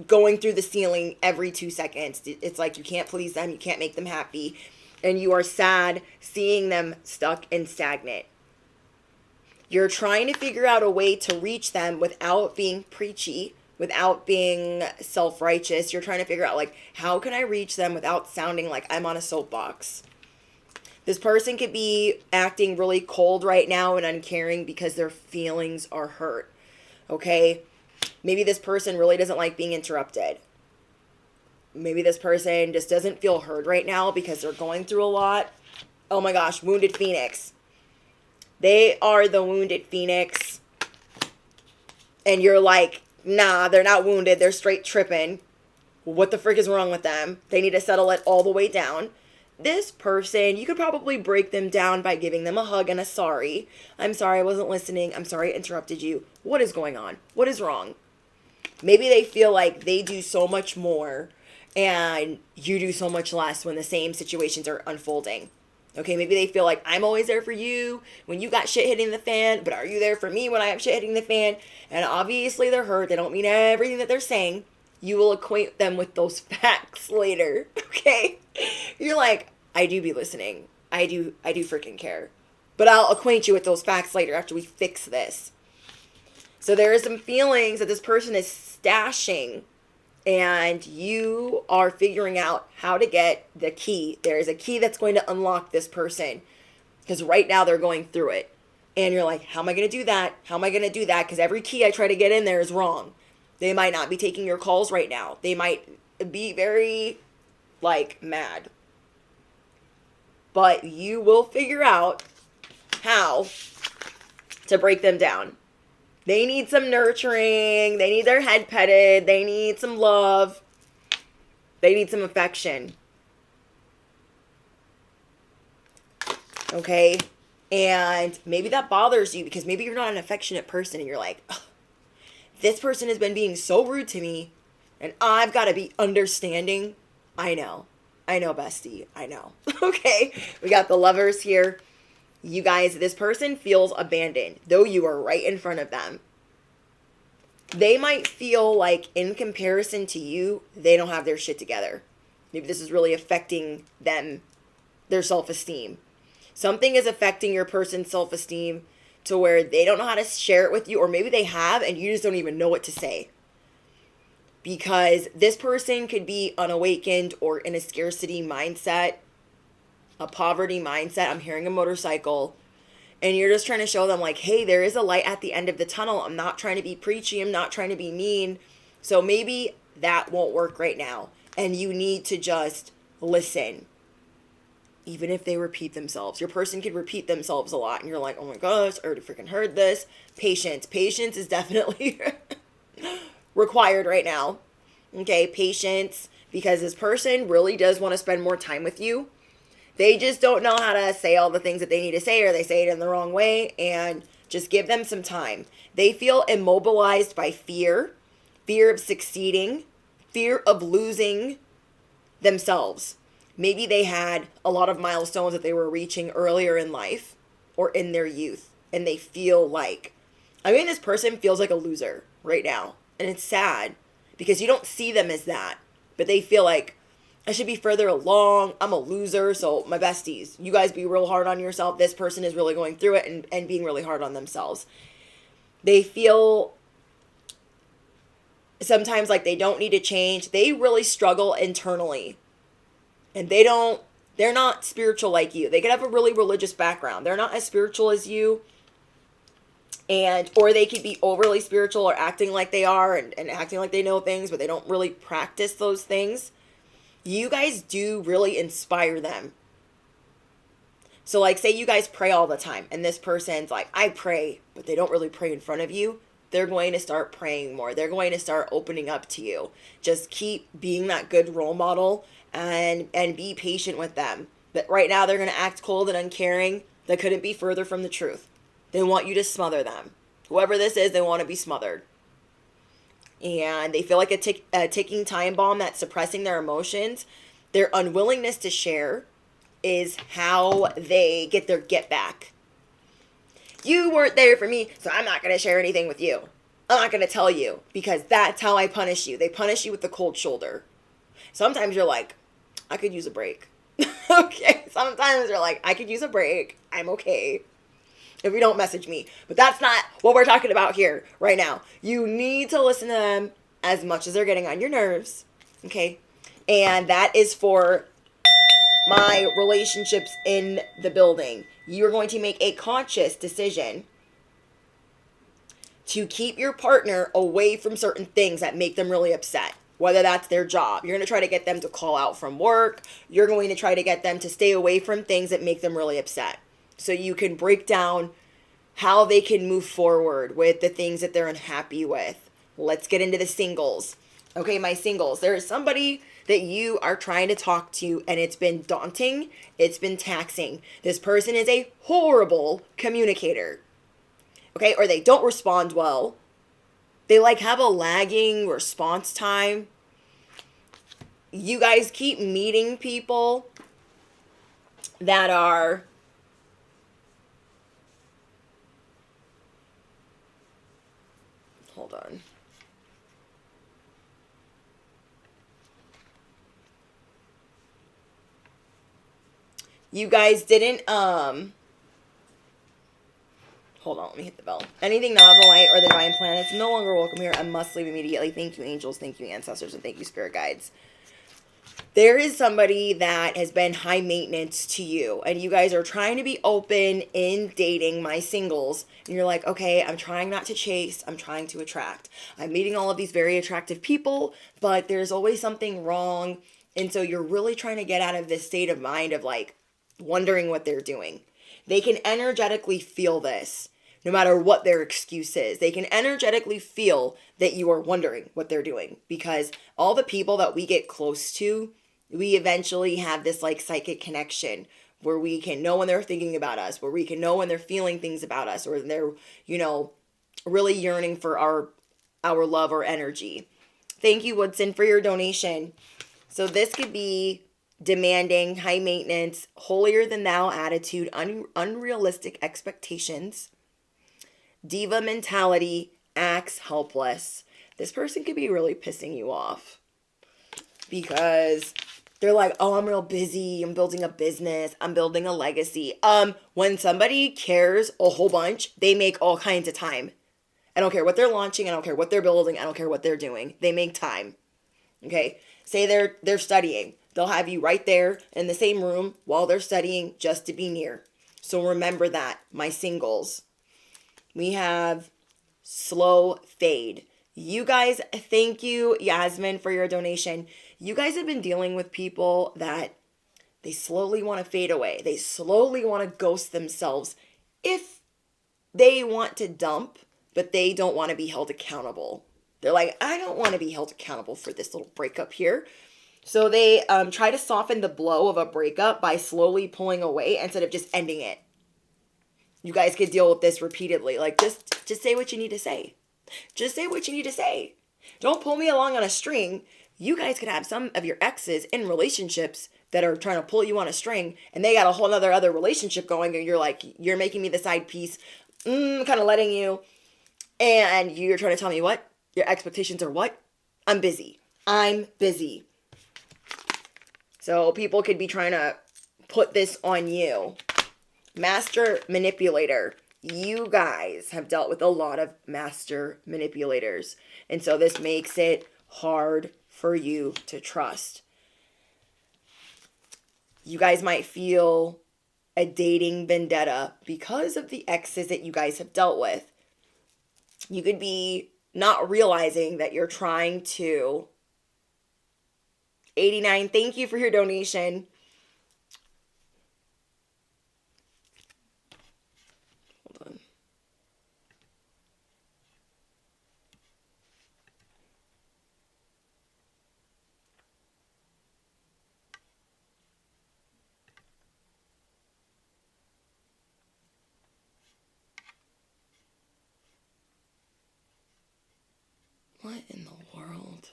going through the ceiling every 2 seconds. It's like you can't please them, you can't make them happy, and you are sad seeing them stuck and stagnant. You're trying to figure out a way to reach them without being preachy, without being self-righteous. You're trying to figure out, like, how can I reach them without sounding like I'm on a soapbox? This person could be acting really cold right now and uncaring because their feelings are hurt, okay? Maybe this person really doesn't like being interrupted. Maybe this person just doesn't feel heard right now because they're going through a lot. Oh my gosh, wounded Phoenix. They are the wounded Phoenix. And you're like, nah, they're not wounded. They're straight tripping. What the frick is wrong with them? They need to settle it all the way down. This person, you could probably break them down by giving them a hug and a sorry. I'm sorry I wasn't listening. I'm sorry I interrupted you. What is going on? What is wrong? Maybe they feel like they do so much more and you do so much less when the same situations are unfolding. Okay, maybe they feel like I'm always there for you when you got shit hitting the fan, but are you there for me when I have shit hitting the fan? And obviously they're hurt. They don't mean everything that they're saying. You will acquaint them with those facts later, okay? You're like, I do be listening. I do freaking care. But I'll acquaint you with those facts later after we fix this. So there are some feelings that this person is stashing, and you are figuring out how to get the key. There is a key that's going to unlock this person because right now they're going through it. And you're like, how am I going to do that? How am I going to do that? Because every key I try to get in there is wrong. They might not be taking your calls right now. They might be very, like, mad. But you will figure out how to break them down. They need some nurturing. They need their head petted. They need some love. They need some affection. Okay? And maybe that bothers you because maybe you're not an affectionate person and you're like, this person has been being so rude to me and I've got to be understanding. I know, bestie. I know. Okay? We got the lovers here. You guys, this person feels abandoned, though you are right in front of them. They might feel like, in comparison to you, they don't have their shit together. Maybe this is really affecting them, their self-esteem. Something is affecting your person's self-esteem to where they don't know how to share it with you, or maybe they have and you just don't even know what to say. Because this person could be unawakened or in a scarcity mindset, a poverty mindset. I'm hearing a motorcycle. And you're just trying to show them like, hey, there is a light at the end of the tunnel. I'm not trying to be preachy. I'm not trying to be mean. So maybe that won't work right now. And you need to just listen. Even if they repeat themselves. Your person could repeat themselves a lot. And you're like, oh my gosh, I already freaking heard this. Patience. Patience is definitely required right now. Okay, patience. Because this person really does want to spend more time with you. They just don't know how to say all the things that they need to say, or they say it in the wrong way, and just give them some time. They feel immobilized by fear of succeeding, fear of losing themselves. Maybe they had a lot of milestones that they were reaching earlier in life or in their youth, and they feel like, this person feels like a loser right now, and it's sad because you don't see them as that, but they feel like, I should be further along. I'm a loser. So my besties, you guys be real hard on yourself. This person is really going through it and being really hard on themselves. They feel sometimes like they don't need to change. They really struggle internally. And they're not spiritual like you. They could have a really religious background. They're not as spiritual as you. And or they could be overly spiritual or acting like they are and acting like they know things, but they don't really practice those things. You guys do really inspire them. So like say you guys pray all the time and this person's like, I pray, but they don't really pray in front of you. They're going to start praying more. They're going to start opening up to you. Just keep being that good role model and be patient with them. But right now they're going to act cold and uncaring. That couldn't be further from the truth. They want you to smother them. Whoever this is, they want to be smothered. And they feel like a ticking time bomb that's suppressing their emotions. Their unwillingness to share is how they get their get back. You weren't there for me, so I'm not going to share anything with you. I'm not going to tell you because that's how I punish you. They punish you with the cold shoulder. Sometimes you're like, I could use a break. Okay, sometimes you're like, I could use a break. I'm okay if you don't message me. But that's not what we're talking about here right now. You need to listen to them as much as they're getting on your nerves. Okay? And that is for my relationships in the building. You're going to make a conscious decision to keep your partner away from certain things that make them really upset. Whether that's their job. You're going to try to get them to call out from work. You're going to try to get them to stay away from things that make them really upset. So you can break down how they can move forward with the things that they're unhappy with. Let's get into the singles. Okay, my singles. There is somebody that you are trying to talk to and it's been daunting. It's been taxing. This person is a horrible communicator. Okay, or they don't respond well. They like have a lagging response time. You guys keep meeting people that are hold on. You guys didn't hold on, let me hit the bell. Anything not of the light or the divine planets no longer welcome here. I must leave immediately. Thank you, angels. Thank you, ancestors. And thank you, spirit guides. There is somebody that has been high maintenance to you. And you guys are trying to be open in dating, my singles. And you're like, okay, I'm trying not to chase. I'm trying to attract. I'm meeting all of these very attractive people. But there's always something wrong. And so you're really trying to get out of this state of mind of like wondering what they're doing. They can energetically feel this, no matter what their excuse is. They can energetically feel that you are wondering what they're doing because all the people that we get close to, we eventually have this like psychic connection where we can know when they're thinking about us, where we can know when they're feeling things about us, or they're, really yearning for our love or energy. Thank you, Woodson, for your donation. So this could be demanding, high maintenance, holier than thou attitude, unrealistic expectations, diva mentality, acts helpless. This person could be really pissing you off because they're like, oh, I'm real busy. I'm building a business. I'm building a legacy. When somebody cares a whole bunch, they make all kinds of time. I don't care what they're launching. I don't care what they're building. I don't care what they're doing. They make time. Okay. Say they're studying. They'll have you right there in the same room while they're studying just to be near. So remember that, my singles. We have slow fade. You guys, thank you, Yasmin, for your donation. You guys have been dealing with people that they slowly want to fade away. They slowly want to ghost themselves if they want to dump, but they don't want to be held accountable. They're like, I don't want to be held accountable for this little breakup here. So they try to soften the blow of a breakup by slowly pulling away instead of just ending it. You guys could deal with this repeatedly. Like, just say what you need to say. Just say what you need to say. Don't pull me along on a string. You guys could have some of your exes in relationships that are trying to pull you on a string, and they got a whole other relationship going, and you're like, you're making me the side piece, kind of letting you, and you're trying to tell me what? Your expectations are what? I'm busy. I'm busy. So people could be trying to put this on you. Master manipulator. you guys have dealt with a lot of master manipulators. And so this makes it hard for you to trust. You guys might feel a dating vendetta because of the exes that you guys have dealt with. You could be not realizing that you're trying to. 89, thank you for your donation. Hold on. What in the world?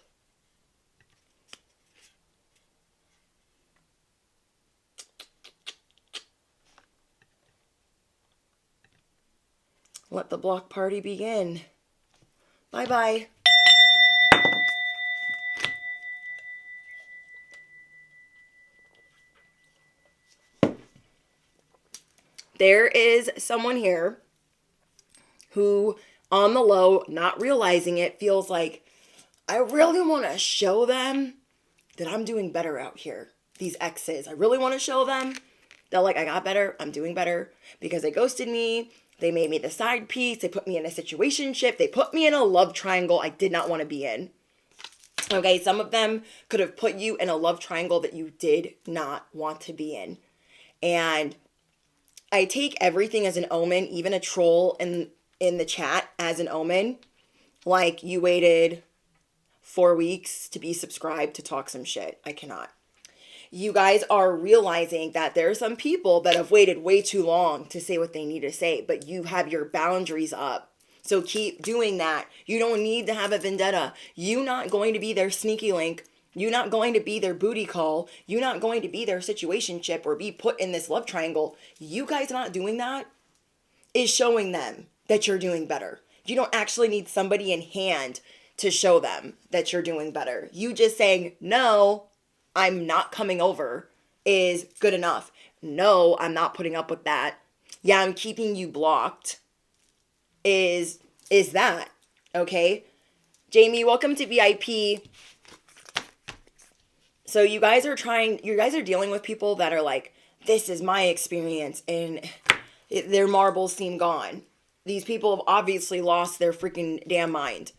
Let the block party begin. Bye-bye. There is someone here who, on the low, not realizing it, feels like, I really want to show them that I'm doing better out here. These exes, I really want to show them that, like, I got better, I'm doing better, because they ghosted me, they made me the side piece, they put me in a situationship, they put me in a love triangle I did not want to be in. Okay, some of them could have put you in a love triangle that you did not want to be in. And I take everything as an omen, even a troll in the chat as an omen. Like, you waited 4 weeks to be subscribed to talk some shit. I cannot. You guys are realizing that there are some people that have waited way too long to say what they need to say, but you have your boundaries up. So keep doing that. You don't need to have a vendetta. You're not going to be their sneaky link. You're not going to be their booty call. You're not going to be their situationship or be put in this love triangle. You guys not doing that is showing them that you're doing better. You don't actually need somebody in hand to show them that you're doing better. You just saying, no, I'm not coming over is good enough. No, I'm not putting up with that. Yeah, I'm keeping you blocked. Is that, okay? Jamie, welcome to VIP. So you guys are dealing with people that are like, this is my experience, and their marbles seem gone. These people have obviously lost their freaking damn mind.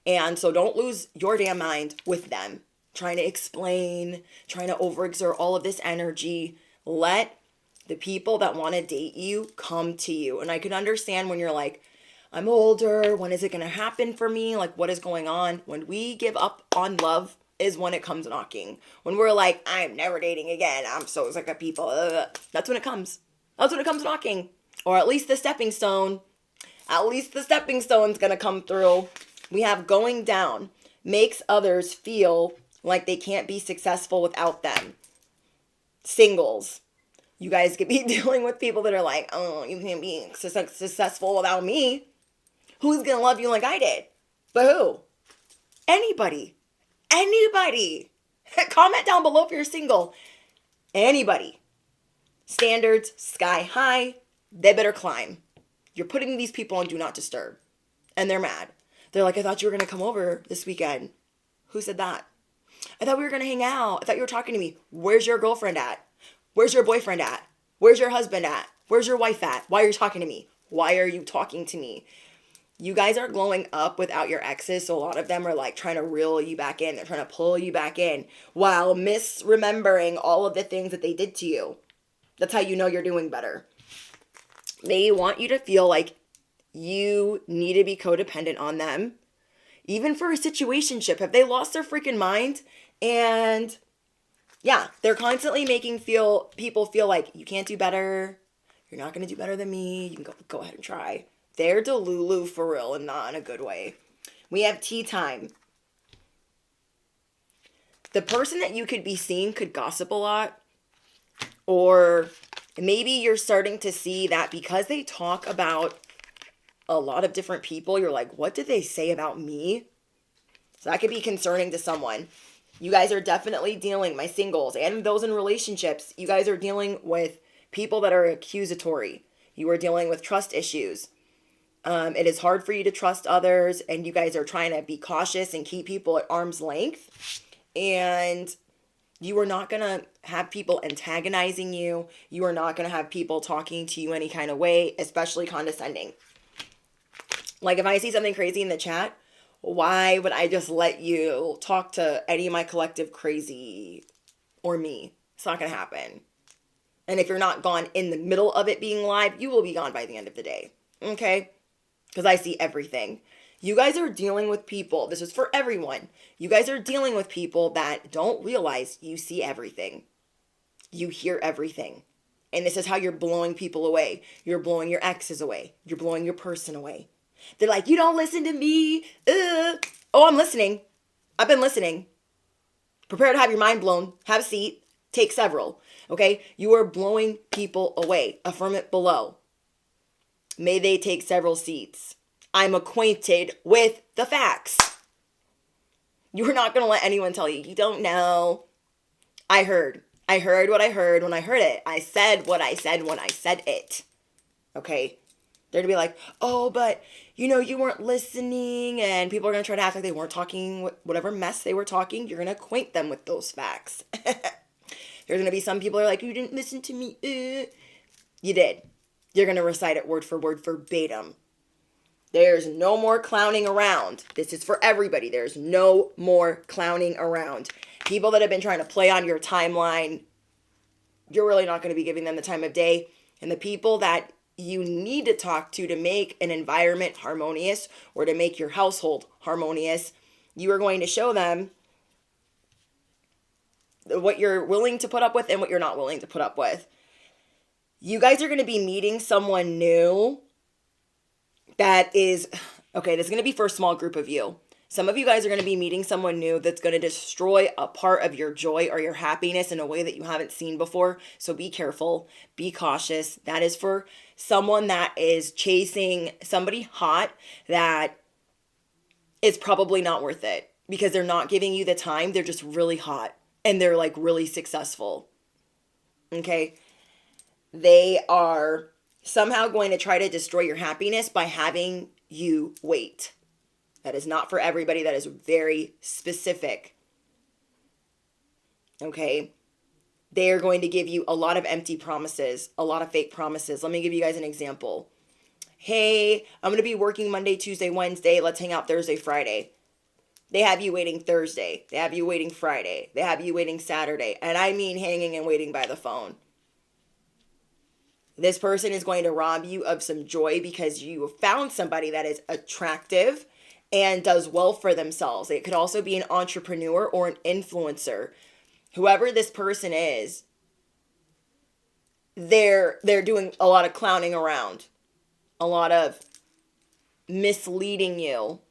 And so don't lose your damn mind with them. Trying to explain, trying to overexert all of this energy. Let the people that want to date you come to you. And I can understand when you're like, I'm older. When is it going to happen for me? Like, what is going on? When we give up on love is when it comes knocking. When we're like, I'm never dating again. I'm so sick of people. That's when it comes. That's when it comes knocking. Or at least the stepping stone. At least the stepping stone's going to come through. We have going down. Makes others feel like they can't be successful without them. Singles. You guys could be dealing with people that are like, oh, you can't be successful without me. Who's going to love you like I did? But who? Anybody. Anybody. Comment down below if you're single. Anybody. Standards sky high. They better climb. You're putting these people on do not disturb. And they're mad. They're like, I thought you were going to come over this weekend. Who said that? I thought we were going to hang out. I thought you were talking to me. Where's your girlfriend at? Where's your boyfriend at? Where's your husband at? Where's your wife at? Why are you talking to me? Why are you talking to me? You guys are glowing up without your exes, so a lot of them are like trying to reel you back in. They're trying to pull you back in while misremembering all of the things that they did to you. That's how you know you're doing better. They want you to feel like you need to be codependent on them. Even for a situationship. Have they lost their freaking mind? And yeah, they're constantly making people feel like you can't do better. You're not going to do better than me. You can go ahead and try. They're Delulu for real and not in a good way. We have tea time. The person that you could be seeing could gossip a lot. Or maybe you're starting to see that because they talk about a lot of different people, you're like, what did they say about me? So that could be concerning to someone. You guys are definitely dealing, my singles and those in relationships, you guys are dealing with people that are accusatory. You are dealing with trust issues. It is hard for you to trust others, and you guys are trying to be cautious and keep people at arm's length. And you are not going to have people antagonizing you. You are not going to have people talking to you any kind of way, especially condescending. Like if I see something crazy in the chat, why would I just let you talk to any of my collective crazy or me? It's not going to happen. And if you're not gone in the middle of it being live, you will be gone by the end of the day. Okay? Because I see everything. You guys are dealing with people. This is for everyone. You guys are dealing with people that don't realize you see everything. You hear everything. And this is how you're blowing people away. You're blowing your exes away. You're blowing your person away. They're like, you don't listen to me. Oh, I'm listening. I've been listening. Prepare to have your mind blown. Have a seat. Take several. Okay? You are blowing people away. Affirm it below. May they take several seats. I'm acquainted with the facts. You're not going to let anyone tell you. You don't know. I heard what I heard when I heard it. I said what I said when I said it. Okay? They're going to be like, oh, but, you weren't listening. And people are going to try to act like they weren't talking whatever mess they were talking. You're going to acquaint them with those facts. There's going to be some people who are like, you didn't listen to me. You did. You're going to recite it word for word verbatim. There's no more clowning around. This is for everybody. There's no more clowning around. People that have been trying to play on your timeline, you're really not going to be giving them the time of day. And the people that you need to talk to make an environment harmonious or to make your household harmonious, you are going to show them what you're willing to put up with and what you're not willing to put up with. You guys are going to be meeting someone new that is, okay, this is going to be for a small group of you. Some of you guys are going to be meeting someone new that's going to destroy a part of your joy or your happiness in a way that you haven't seen before. So be careful, be cautious. That is for someone that is chasing somebody hot that is probably not worth it because they're not giving you the time. They're just really hot and they're like really successful. Okay? They are somehow going to try to destroy your happiness by having you wait. That is not for everybody. That is very specific. Okay? They are going to give you a lot of empty promises, a lot of fake promises. Let me give you guys an example. Hey, I'm going to be working Monday, Tuesday, Wednesday. Let's hang out Thursday, Friday. They have you waiting Thursday. They have you waiting Friday. They have you waiting Saturday. And I mean hanging and waiting by the phone. This person is going to rob you of some joy because you found somebody that is attractive and does well for themselves. It could also be an entrepreneur or an influencer. Whoever this person is, they're doing a lot of clowning around. A lot of misleading you.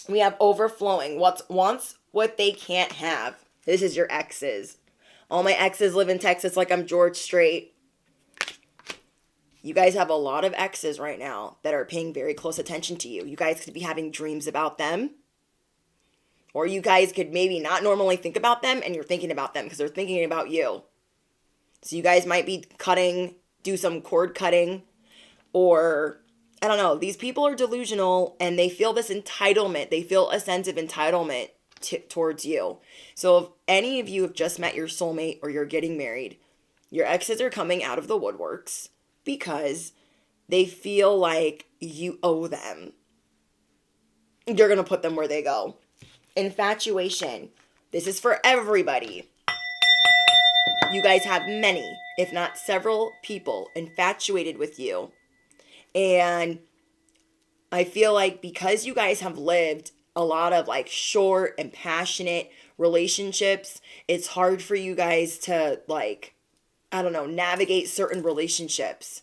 We have overflowing. Wants what they can't have. This is your exes. All my exes live in Texas like I'm George Strait. You guys have a lot of exes right now that are paying very close attention to you. You guys could be having dreams about them. Or you guys could maybe not normally think about them and you're thinking about them because they're thinking about you. So you guys might be do some cord cutting. Or, I don't know, these people are delusional and they feel this entitlement. They feel a sense of entitlement towards you. So if any of you have just met your soulmate or you're getting married, your exes are coming out of the woodworks. Because they feel like you owe them. You're going to put them where they go. Infatuation. This is for everybody. You guys have many, if not several people infatuated with you. And I feel like because you guys have lived a lot of like short and passionate relationships, it's hard for you guys to navigate certain relationships.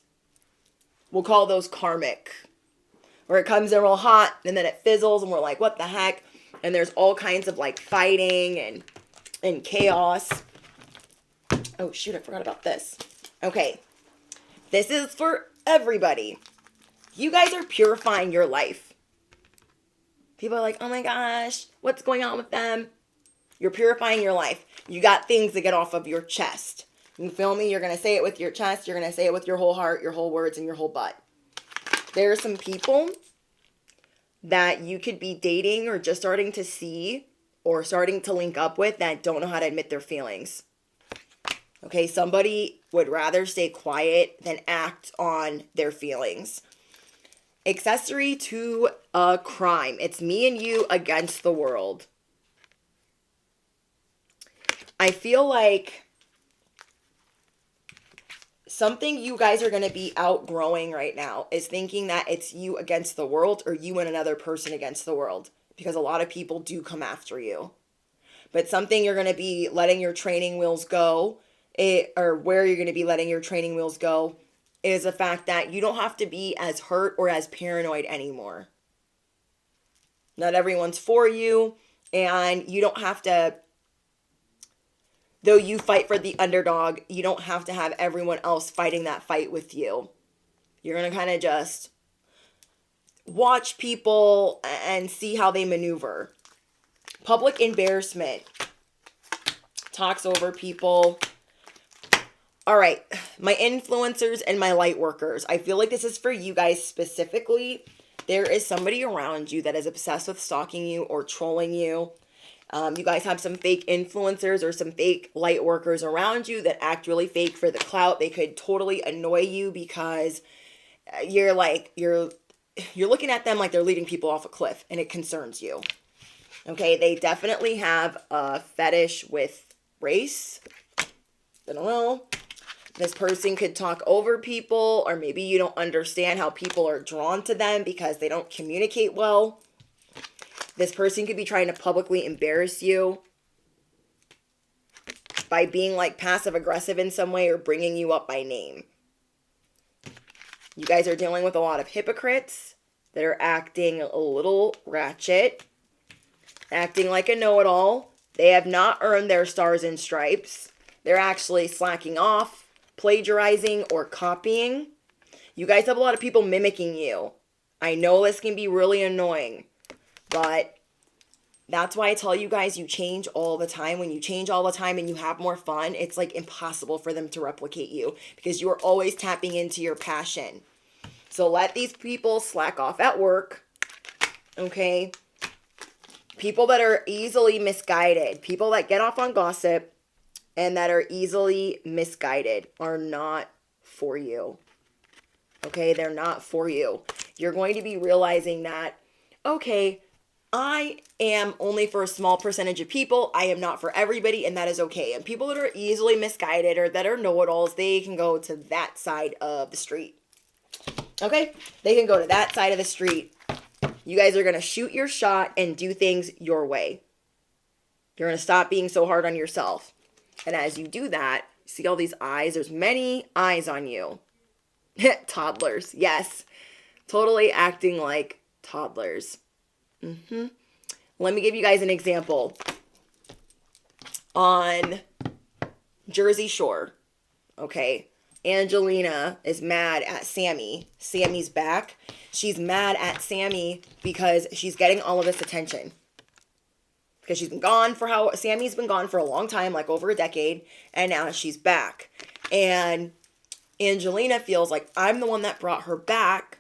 We'll call those karmic. Where it comes in real hot and then it fizzles and we're like, what the heck? And there's all kinds of like fighting and chaos. Oh shoot, I forgot about this. Okay. This is for everybody. You guys are purifying your life. People are like, oh my gosh, what's going on with them? You're purifying your life. You got things to get off of your chest. You feel me? You're going to say it with your chest. You're going to say it with your whole heart, your whole words, and your whole butt. There are some people that you could be dating or just starting to see or starting to link up with that don't know how to admit their feelings. Okay, somebody would rather stay quiet than act on their feelings. Accessory to a crime. It's me and you against the world. I feel like something you guys are going to be outgrowing right now is thinking that it's you against the world or you and another person against the world. Because a lot of people do come after you. But something you're going to be letting your training wheels go, or where you're going to be letting your training wheels go, is the fact that you don't have to be as hurt or as paranoid anymore. Not everyone's for you, and you don't have to, though you fight for the underdog, you don't have to have everyone else fighting that fight with you. You're going to kind of just watch people and see how they maneuver. Public embarrassment. Talks over people. All right, my influencers and my light workers. I feel like this is for you guys specifically. There is somebody around you that is obsessed with stalking you or trolling you. You guys have some fake influencers or some fake light workers around you that act really fake for the clout. They could totally annoy you because you're looking at them like they're leading people off a cliff, and it concerns you. Okay, they definitely have a fetish with race. I don't know. This person could talk over people, or maybe you don't understand how people are drawn to them because they don't communicate well. This person could be trying to publicly embarrass you by being like passive aggressive in some way or bringing you up by name. You guys are dealing with a lot of hypocrites that are acting a little ratchet, acting like a know-it-all. They have not earned their stars and stripes. They're actually slacking off, plagiarizing, or copying. You guys have a lot of people mimicking you. I know this can be really annoying, but that's why I tell you guys, you change all the time. When you change all the time and you have more fun, it's like impossible for them to replicate you because you are always tapping into your passion. So let these people slack off at work, okay? People that are easily misguided, people that get off on gossip and that are easily misguided are not for you. Okay, they're not for you. You're going to be realizing that, okay, I am only for a small percentage of people. I am not for everybody, and that is okay. And people that are easily misguided or that are know-it-alls, they can go to that side of the street. Okay? They can go to that side of the street. You guys are going to shoot your shot and do things your way. You're going to stop being so hard on yourself. And as you do that, see all these eyes? There's many eyes on you. Toddlers. Yes. Totally acting like toddlers. Let me give you guys an example. On Jersey Shore, okay, Angelina is mad at Sammy. Sammy's back. She's mad at Sammy because she's getting all of this attention. Because Sammy's been gone for a long time, like over a decade, and now she's back. And Angelina feels like I'm the one that brought her back,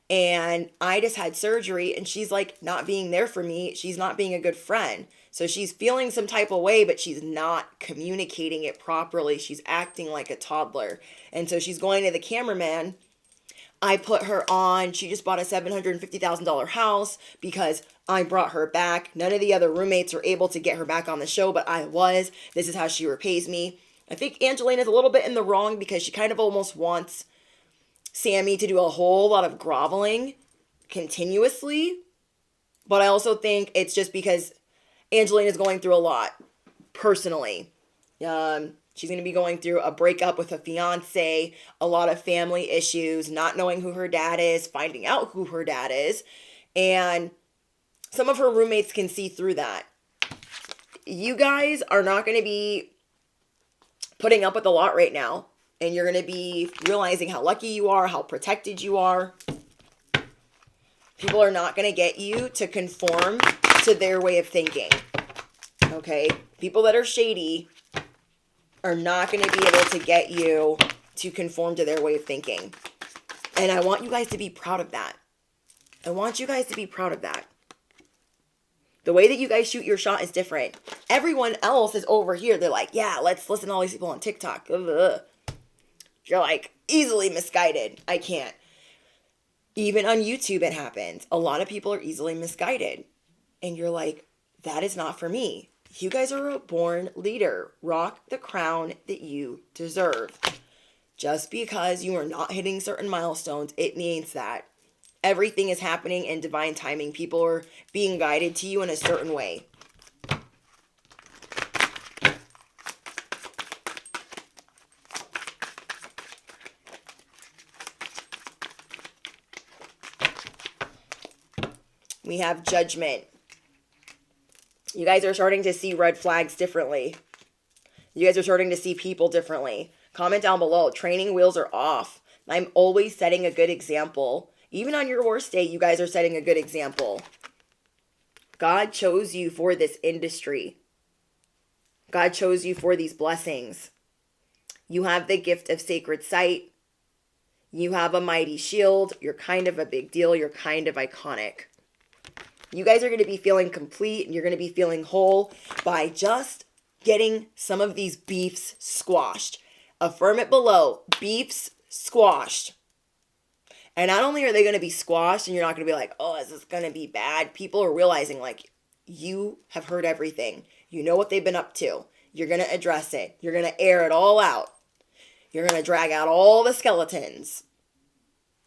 and I just had surgery, and she's like not being there for me. She's not being a good friend. So she's feeling some type of way, but she's not communicating it properly. She's acting like a toddler. And so she's going to the cameraman. I put her on. She just bought a $750,000 house because I brought her back. None of the other roommates were able to get her back on the show, but I was. This is how she repays me. I think Angelina's a little bit in the wrong because she kind of almost wants Sammy to do a whole lot of groveling continuously. But I also think it's just because Angelina's going through a lot personally. She's going to be going through a breakup with a fiance, a lot of family issues, not knowing who her dad is, finding out who her dad is. And some of her roommates can see through that. You guys are not going to be putting up with a lot right now. And you're going to be realizing how lucky you are, how protected you are. People are not going to get you to conform to their way of thinking. Okay? People that are shady are not going to be able to get you to conform to their way of thinking. And I want you guys to be proud of that. I want you guys to be proud of that. The way that you guys shoot your shot is different. Everyone else is over here. They're like, yeah, let's listen to all these people on TikTok. Ugh. You're like easily misguided. I can't. Even on YouTube, it happens. A lot of people are easily misguided. And you're like, that is not for me. You guys are a born leader. Rock the crown that you deserve. Just because you are not hitting certain milestones, it means that everything is happening in divine timing. People are being guided to you in a certain way. We have judgment. You guys are starting to see red flags differently. You guys are starting to see people differently. Comment down below. Training wheels are off. I'm always setting a good example. Even on your worst day, you guys are setting a good example. God chose you for this industry. God chose you for these blessings. You have the gift of sacred sight. You have a mighty shield. You're kind of a big deal. You're kind of iconic. You guys are going to be feeling complete and you're going to be feeling whole by just getting some of these beefs squashed. Affirm it below. Beefs squashed. And not only are they going to be squashed and you're not going to be like, oh, is this going to be bad? People are realizing like you have heard everything. You know what they've been up to. You're going to address it. You're going to air it all out. You're going to drag out all the skeletons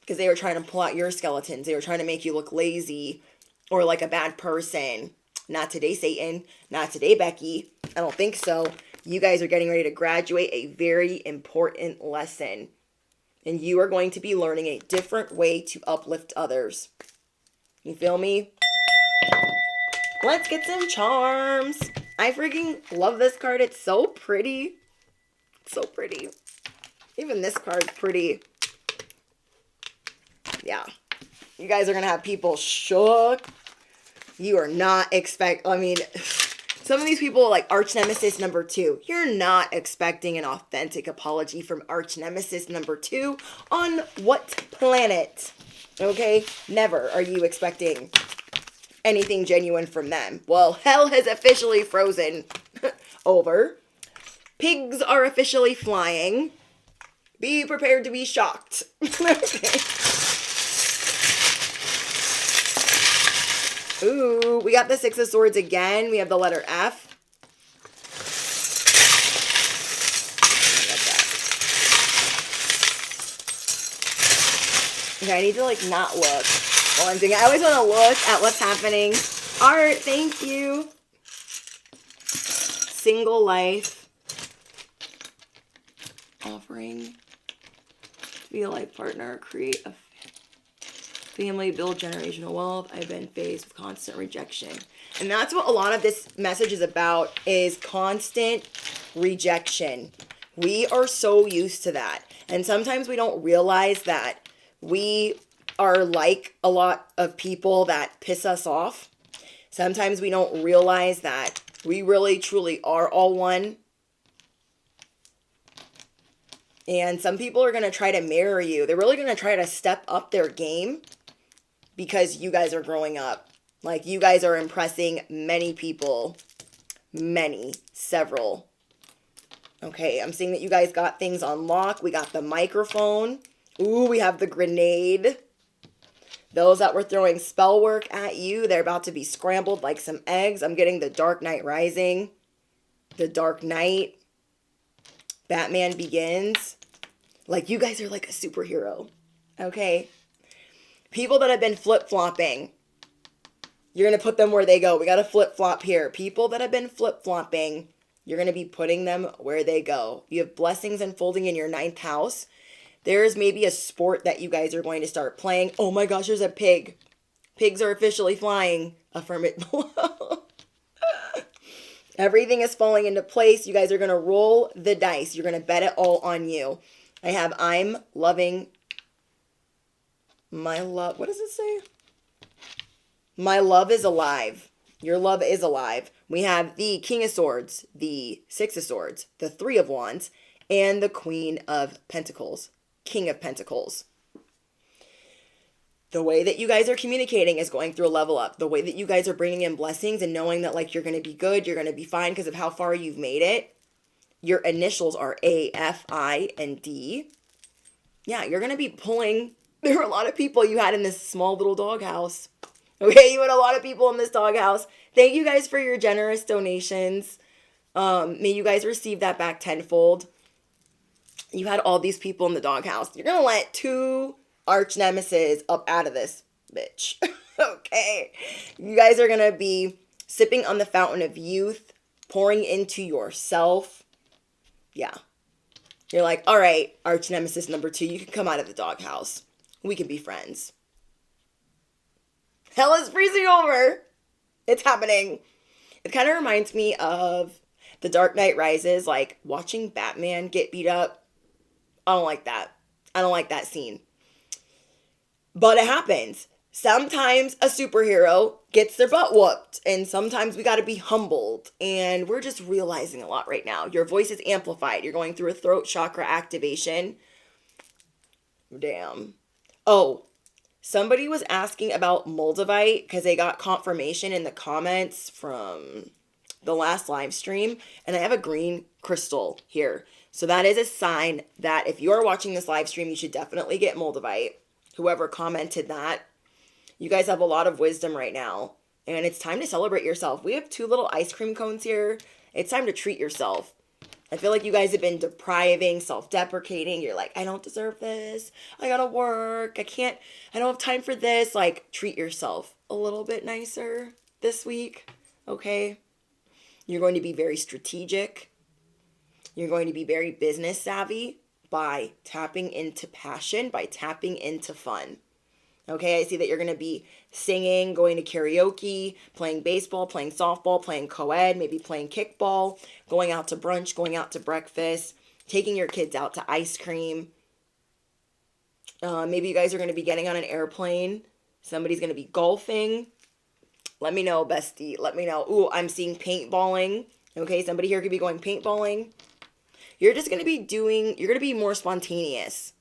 because they were trying to pull out your skeletons. They were trying to make you look lazy or like a bad person. Not today, Satan. Not today, Becky. I don't think so. You guys are getting ready to graduate a very important lesson. And you are going to be learning a different way to uplift others. You feel me? Let's get some charms. I freaking love this card. It's so pretty. It's so pretty. Even this card's pretty. Yeah. You guys are going to have people shook. You are not some of these people like arch nemesis number 2. You're not expecting an authentic apology from arch nemesis number 2 on what planet? Okay? Never are you expecting anything genuine from them. Well, hell has officially frozen over. Pigs are officially flying. Be prepared to be shocked. Okay. Ooh, we got the Six of Swords again. We have the letter F. Okay, I need to like not look while I'm doing it. I always want to look at what's happening. Art, thank you. Single life. Offering to be a life partner, create a family, build generational wealth. I've been faced with constant rejection. And that's what a lot of this message is about, is constant rejection. We are so used to that. And sometimes we don't realize that we are like a lot of people that piss us off. Sometimes we don't realize that we really, truly are all one. And some people are going to try to mirror you. They're really going to try to step up their game because you guys are growing up. Like, you guys are impressing many people. Many. Several. Okay, I'm seeing that you guys got things on lock. We got the microphone. Ooh, we have the grenade. Those that were throwing spell work at you, they're about to be scrambled like some eggs. I'm getting the Dark Knight Rising. The Dark Knight. Batman Begins. Like, you guys are like a superhero. Okay? People that have been flip-flopping. You're going to put them where they go. We got a flip-flop here. People that have been flip-flopping, you're going to be putting them where they go. You have blessings unfolding in your 9th house. There's maybe a sport that you guys are going to start playing. Oh my gosh, there's a pig. Pigs are officially flying. Affirm it below. Everything is falling into place. You guys are going to roll the dice. You're going to bet it all on you. I have I'm loving my love. What does it say? My love is alive. Your love is alive. We have the King of Swords, the Six of Swords, the Three of Wands, and the Queen of Pentacles, King of Pentacles. The way that you guys are communicating is going through a level up. The way that you guys are bringing in blessings and knowing that like you're going to be good, you're going to be fine because of how far you've made it. Your initials are A, F, I, and D. Yeah, you're going to be pulling. There were a lot of people you had in this small little doghouse. Okay, you had a lot of people in this doghouse. Thank you guys for your generous donations. May you guys receive that back tenfold. You had all these people in the doghouse. You're going to let 2 arch nemesis up out of this bitch. Okay. You guys are going to be sipping on the fountain of youth, pouring into yourself. Yeah. You're like, all right, arch nemesis number 2, you can come out of the doghouse. We can be friends. Hell is freezing over. It's happening. It kind of reminds me of The Dark Knight Rises, like watching Batman get beat up. I don't like that. I don't like that scene. But it happens. Sometimes a superhero gets their butt whooped, and sometimes we got to be humbled. And we're just realizing a lot right now. Your voice is amplified. You're going through a throat chakra activation. Damn. Oh, somebody was asking about Moldavite because they got confirmation in the comments from the last live stream. And I have a green crystal here. So that is a sign that if you are watching this live stream, you should definitely get Moldavite. Whoever commented that. You guys have a lot of wisdom right now. And it's time to celebrate yourself. We have 2 little ice cream cones here. It's time to treat yourself. I feel like you guys have been depriving, self-deprecating. You're like, I don't deserve this. I gotta work. I don't have time for this. Like, treat yourself a little bit nicer this week. Okay? You're going to be very strategic. You're going to be very business savvy by tapping into passion, by tapping into fun. Okay, I see that you're going to be singing, going to karaoke, playing baseball, playing softball, playing co-ed, maybe playing kickball, going out to brunch, going out to breakfast, taking your kids out to ice cream. Maybe you guys are going to be getting on an airplane. Somebody's going to be golfing. Let me know, bestie. Let me know. Ooh, I'm seeing paintballing. Okay, somebody here could be going paintballing. You're just going to be you're going to be more spontaneous.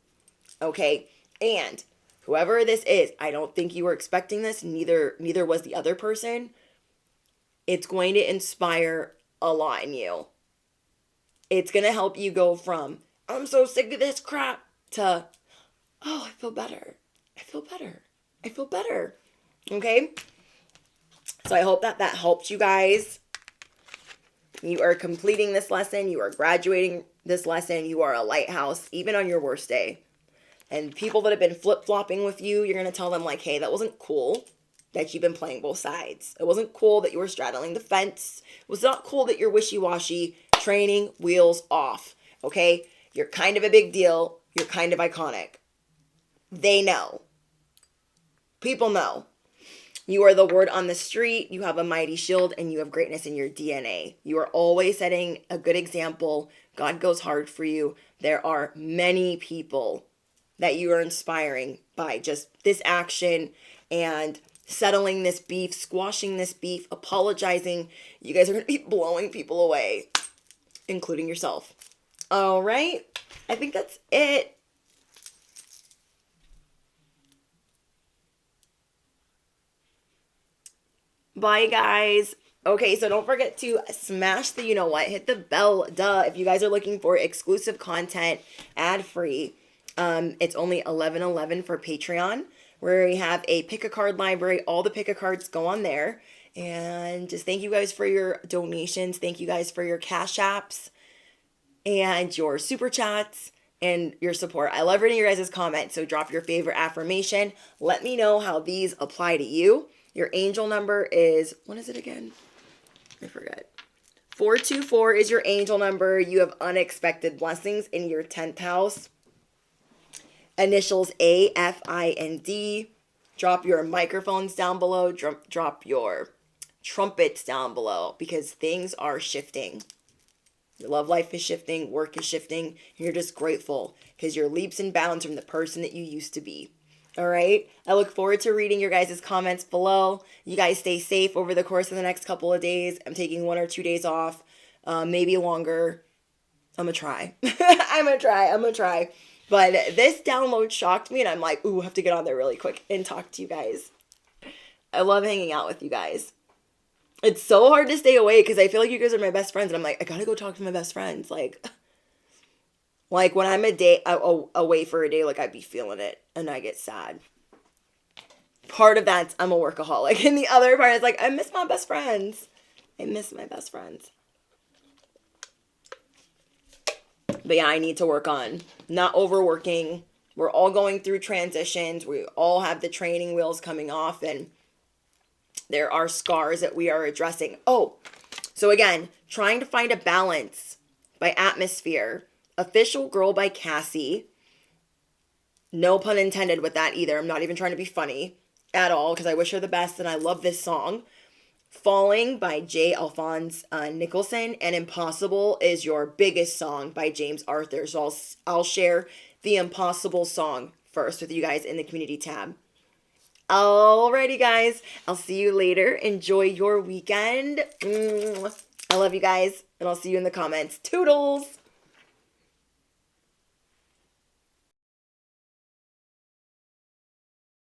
Okay, and whoever this is, I don't think you were expecting this. Neither was the other person. It's going to inspire a lot in you. It's going to help you go from, I'm so sick of this crap, to, oh, I feel better. I feel better. I feel better. Okay? So I hope that helped you guys. You are completing this lesson. You are graduating this lesson. You are a lighthouse, even on your worst day. And people that have been flip-flopping with you, you're going to tell them like, hey, that wasn't cool that you've been playing both sides. It wasn't cool that you were straddling the fence. It was not cool that you're wishy-washy. Training wheels off. Okay? You're kind of a big deal. You're kind of iconic. They know. People know. You are the word on the street. You have a mighty shield and you have greatness in your DNA. You are always setting a good example. God goes hard for you. There are many people that you are inspiring by just this action and settling this beef, squashing this beef, apologizing. You guys are going to be blowing people away, including yourself. All right. I think that's it. Bye, guys. Okay, so don't forget to smash the you-know-what. Hit the bell, if you guys are looking for exclusive content, ad-free. It's only $11.11 for Patreon, where we have a pick-a-card library. All the pick-a-cards go on there. And just thank you guys for your donations. Thank you guys for your Cash Apps and your Super Chats and your support. I love reading your guys' comments, so drop your favorite affirmation. Let me know how these apply to you. Your angel number is, what is it again? I forget. 424 is your angel number. You have unexpected blessings in your 10th house. Initials A, F, I, and D. Drop your microphones down below. Drop your trumpets down below because things are shifting. Your love life is shifting. Work is shifting. And you're just grateful because you're leaps and bounds from the person that you used to be. All right. I look forward to reading your guys' comments below. You guys stay safe over the course of the next couple of days. I'm taking 1 or 2 days off, maybe longer. I'm gonna try. I'm gonna try. But this download shocked me, and I'm like, ooh, I have to get on there really quick and talk to you guys. I love hanging out with you guys. It's so hard to stay away because I feel like you guys are my best friends, and I'm like, I gotta go talk to my best friends. Like when I'm away for a day, like I'd be feeling it, and I get sad. Part of that's I'm a workaholic, and the other part is like I miss my best friends. I miss my best friends. But yeah, I need to work on not overworking. We're all going through transitions. We all have the training wheels coming off, and there are scars that we are addressing. Oh, so again, trying to find a balance by Atmosphere. Official Girl by Cassie. No pun intended with that either. I'm not even trying to be funny at all because I wish her the best and I love this song. Falling by J. Alphonse Nicholson, and Impossible is your biggest song by James Arthur. So I'll share the Impossible song first with you guys in the community tab. Alrighty, guys. I'll see you later. Enjoy your weekend. I love you guys, and I'll see you in the comments. Toodles!